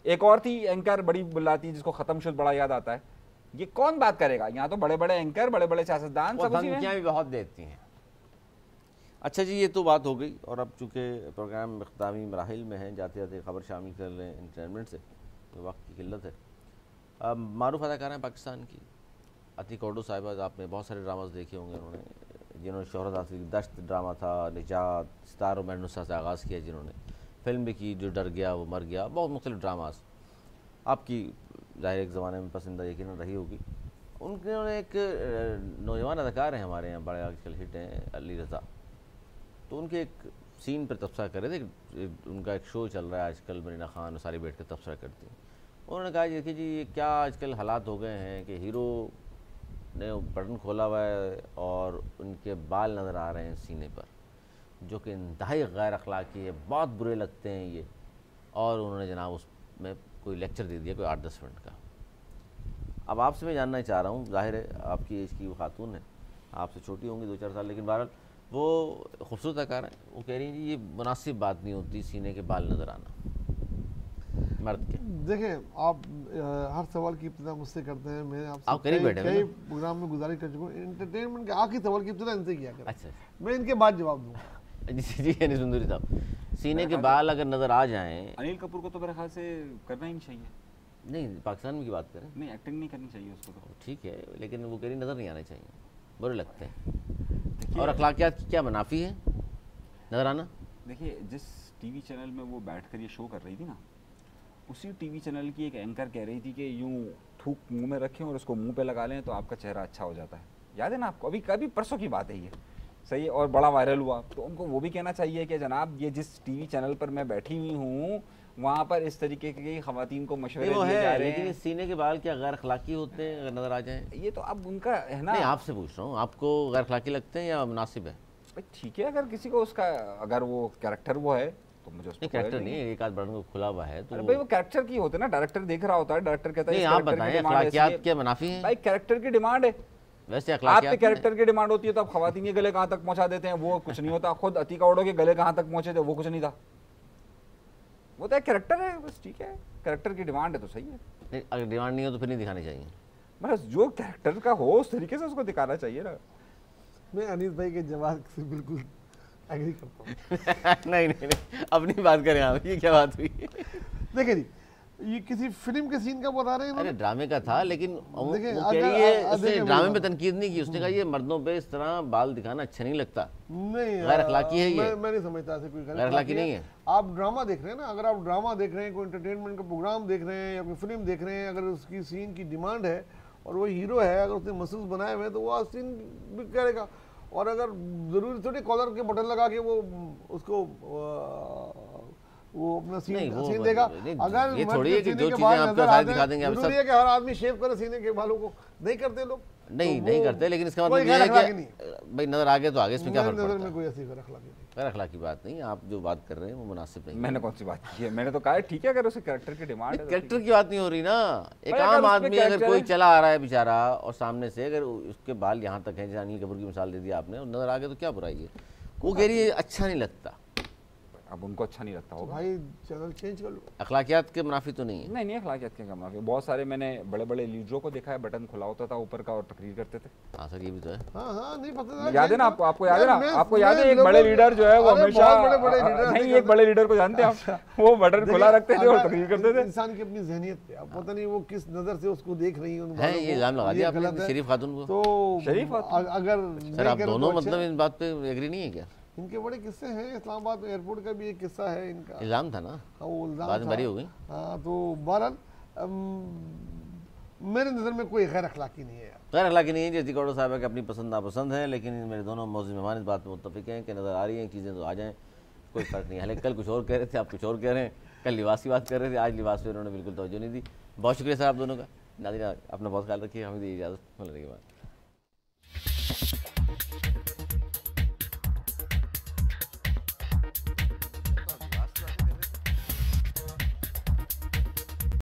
एक और थी एंकर बड़ी बुलाती जिसको खत्म शुद्ध बड़ा याद आता है। ये कौन बात करेगा? यहाँ तो बड़े बड़े एंकर, बड़े बड़े सियासतदान सब धमकियां भी बहुत देती हैं। अच्छा जी, ये तो बात हो गई। और अब चूँकि प्रोग्राम इख्तितामी मराहिल में है, जाते जाते खबर शामिल कर लें इंटरटेनमेंट से, तो वक्त की किल्लत है। मारूफ अदाकारा हैं पाकिस्तान की अतीक ऑर्डो साहिबा, आपने बहुत सारे ड्रामाज देखे होंगे उन्होंने, जिन्होंने शोहरत हासिल की। दश्त ड्रामा था, निजात, सितारों में नुस्खा से आगाज़ किया, जिन्होंने फिल्म भी की, जो डर गया वो मर गया, बहुत मुख्तलिफ ड्रामाज आपकी ज़ाहिर एक ज़माने में पसंदीदा यकीन रही होगी। उन्होंने एक नौजवान अदाकार हैं हमारे यहाँ बड़े आजकल हिट हैं, अली रज़ा, तो उनके एक सीन पर तबसरा कर रहे थे। उनका एक शो चल रहा है आजकल, मरीना खान सारी बैठ कर तबसरा करती हैं। उन्होंने कहा देखिए जी, ये क्या आजकल हालात हो गए हैं कि हीरो ने बटन खोला हुआ है और उनके बाल नज़र आ रहे हैं सीने पर, जो कि इंतहाई गैर अखलाकी है, बहुत बुरे लगते हैं ये। और उन्होंने जनाब उसमें कोई लेक्चर दे दिया, कोई 8-10 मिनट का। अब आपसे मैं जानना चाह रहा हूँ, जाहिर है आपकी एज की वो खातून है, आपसे छोटी होंगी 2-4 साल, लेकिन बहरहाल वो खूबसूरत अकार हैं, वो कह रही हैं जी ये मुनासिब बात नहीं होती सीने के बाल नज़र आना मर्द के। देखें, आप हर सवाल की इब्तिदा मुझसे करते हैं, मैं आपसे कई प्रोग्राम में गुजारिश कर चुका हूँ, एंटरटेनमेंट के आखिरी सवाल की इब्तिदा इनसे किया करें। अच्छा, मैं इनके बाद जवाब दूँगा। जी अनिल सुंदरी साहब, सीने के बाल अगर नज़र आ जाएं, अनिल कपूर को तो मेरे ख्याल से करना ही नहीं चाहिए। नहीं, पाकिस्तान में की बात करें, नहीं एक्टिंग नहीं करनी चाहिए उसको तो ठीक है, लेकिन वो कह रही नज़र नहीं आना चाहिए, बुरे लगते हैं। और अखलाकियात की क्या मुनाफी है नज़र आना? देखिए, जिस टीवी चैनल में वो बैठकर ये शो कर रही थी ना, उसी टीवी चैनल की एक एंकर कह रही थी कि यूँ थूक मुंह में रखें और उसको मुंह पे लगा लें तो आपका चेहरा अच्छा हो जाता है। याद है ना आपको? अभी कभी परसों की बात है ये, सही है, और बड़ा वायरल हुआ। तो उनको वो भी कहना चाहिए कि जनाब ये जिस टीवी चैनल पर मैं बैठी हुई हूँ वहाँ पर इस तरीके की खवातीन को मशवरे दिए जा रहे हैं, लेकिन सीने के बाल क्या गैर अखलाकी होते हैं अगर नज़र आ जाएं? ये तो अब उनका है ना। नहीं, आपसे पूछ रहा हूँ, आपको गैर अखलाकी लगते हैं या मुनासिब है? ठीक है, अगर किसी को उसका अगर वो कैरेक्टर वो है तो मुझे उसको कैरेक्टर नहीं, एक आध बटन को खुला हुआ है तो भाई वो कैरेक्टर की होते हैं ना, डायरेक्टर देख रहा होता है, डायरेक्टर कहता है आप बताएं अखलाकियात क्या मुनाफी है? भाई कैरेक्टर की डिमांड है, वैसे आपके कैरेक्टर की डिमांड होती है तो आप खवातीन के गले कहाँ तक पहुँचा देते हैं, वो कुछ नहीं होता। खुद अतीक ऑर्डो के गले कहाँ तक पहुँचे थे, वो कुछ नहीं था। वो तो एक कैरेक्टर है बस, ठीक है, कैरेक्टर की डिमांड है तो सही है। नहीं, अगर डिमांड नहीं हो तो फिर नहीं दिखानी चाहिए। बस जो कैरेक्टर का हो उस तरीके से उसको दिखाना चाहिए ना। मैं अनीस भाई के जवाब से बिल्कुल एग्री करता हूँ। नहीं नहीं नहीं, अपनी बात करें आप, ये क्या बात हुई? देखिए जी, ये किसी फिल्म के सीन का बता रहे हैं अरे इन्होंने? ड्रामे का था, लेकिन वो देखिए, कह अगर- रही है, देखिए, उसने मैं ड्रामे बोल पे रहा तनकीद नहीं की, उसने कहा ये मर्दों पे इस तरह बाल दिखाना अच्छा नहीं लगता। नहीं, गैर अखलाकी है ये। मैं नहीं समझता ऐसे कोई गैर अखलाकी नहीं है। आप ड्रामा देख रहे हैं ना, अगर आप ड्रामा देख रहे हैं, कोई एंटरटेनमेंट का प्रोग्राम देख रहे हैं या कोई फिल्म देख रहे हैं, अगर उसकी सीन की डिमांड है और वो हीरो है, अगर उसने मसल्स बनाए हुए हैं तो वो सीन भी करेगा। और अगर जरूरी थोड़ी कॉलर के बटन लगा के वो उसको वो अपना नहीं, वो सीन देगा। नहीं, अगर ये मर्द थोड़ी के है कि सीने जो के चीजें बाल आपको नजर सारी आते हैं, दिखा देंगे, आप जरूरी सब है कि हर आदमी शेव करे सीने के बालों को? नहीं करते लोग। नहीं तो नहीं वो करते, लेकिन इसका कोई मतलब ये गैर है अखलाकी कि नहीं। भाई नजर आ गया तो आगे, इसमें क्या मेरे फर्क नजर पड़ता में है? कोई ऐसी गैर अखलाकी नहीं। गैर अखलाकी बात नहीं, आप जो बात कर रहे हैं वो मुनासिब नहीं है। मैंने कौन सी बात की है? मैंने तो कहा है ठीक है, अगर उसे कैरेक्टर की डिमांड है तो ठीक कैरेक्टर की बात नहीं हो रही ना। एक भाई, अगर आम उसमें आदमी अगर character कोई है- चला आ रहा है बेचारा और सामने से अगर उसके बाल यहाँ तक हैं, जैसे अनिल कपूर की मिसाल दे दी आपने, और नजर आ गया तो क्या बुराई है? वो कह रही है अच्छा नहीं लगता। है। अब उनको अच्छा नहीं लगता तो होगा। भाई चैनल चेंज कर लो। अखलाकियात के मुनाफी तो नहीं है। नहीं अखलाकियत के कम है। बहुत सारे मैंने बड़े बड़े लीडरों को देखा है, बटन खुला होता था ऊपर का और तकरीर करते थे। हाँ सर, ये भी तो है। हाँ हाँ, नहीं पता याद है ना आपको? आपको याद है ना? मैं- आपको याद है मैं एक बड़े लोगों- लीडर जो है वो अरे हमेशा बहुत बड़े लीडर नहीं, एक बड़े लीडर को जानते हैं आप? वो बटन खुला रखते थे और तकरीर करते थे। इंसान की अपनी जहनियत है, अब पता नहीं वो किस नजर से उसको देख रही है उन है बालों ये को, इल्जाम लगा ये दिया गलत आपने है। शरीफ खातून को। तो शरीफ खातून? अगर सर नहीं आप करें तो दोनों अच्छा मतलब है। इन बात पे एग्री नहीं है क्या? इनके बड़े किस्से हैं, इस्लामाबाद एयरपोर्ट का भी एक किस्सा है इनका। इल्जाम था ना, हाँ, वो इल्जाम बाद में था। बरी हो गई। हाँ, तो बहरहाल मेरे नज़र में कोई गैर अखलाकी नहीं है यार। गैर अखलाकी नहीं है। जैसी कौड़ो साहब की अपनी पसंद नापसंद है, लेकिन मेरे दोनों मौजूद मेहमान इस बात में मुत्तफिक हैं कि नज़र आ रही हैं चीज़ें तो आ जाएँ, कोई फ़र्क नहीं है। हालांकि कल कुछ और कह रहे थे, आप कुछ और कह रहे हैं। कल लिबास की बात कर रहे थे, आज लिबास पे उन्होंने बिल्कुल तवज्जो नहीं दी। बहुत शुक्रिया सर आप दोनों का। नाज़रीन अपना बहुत ख्याल रखिए, हमें दी इजाज़त, मिलने के बाद।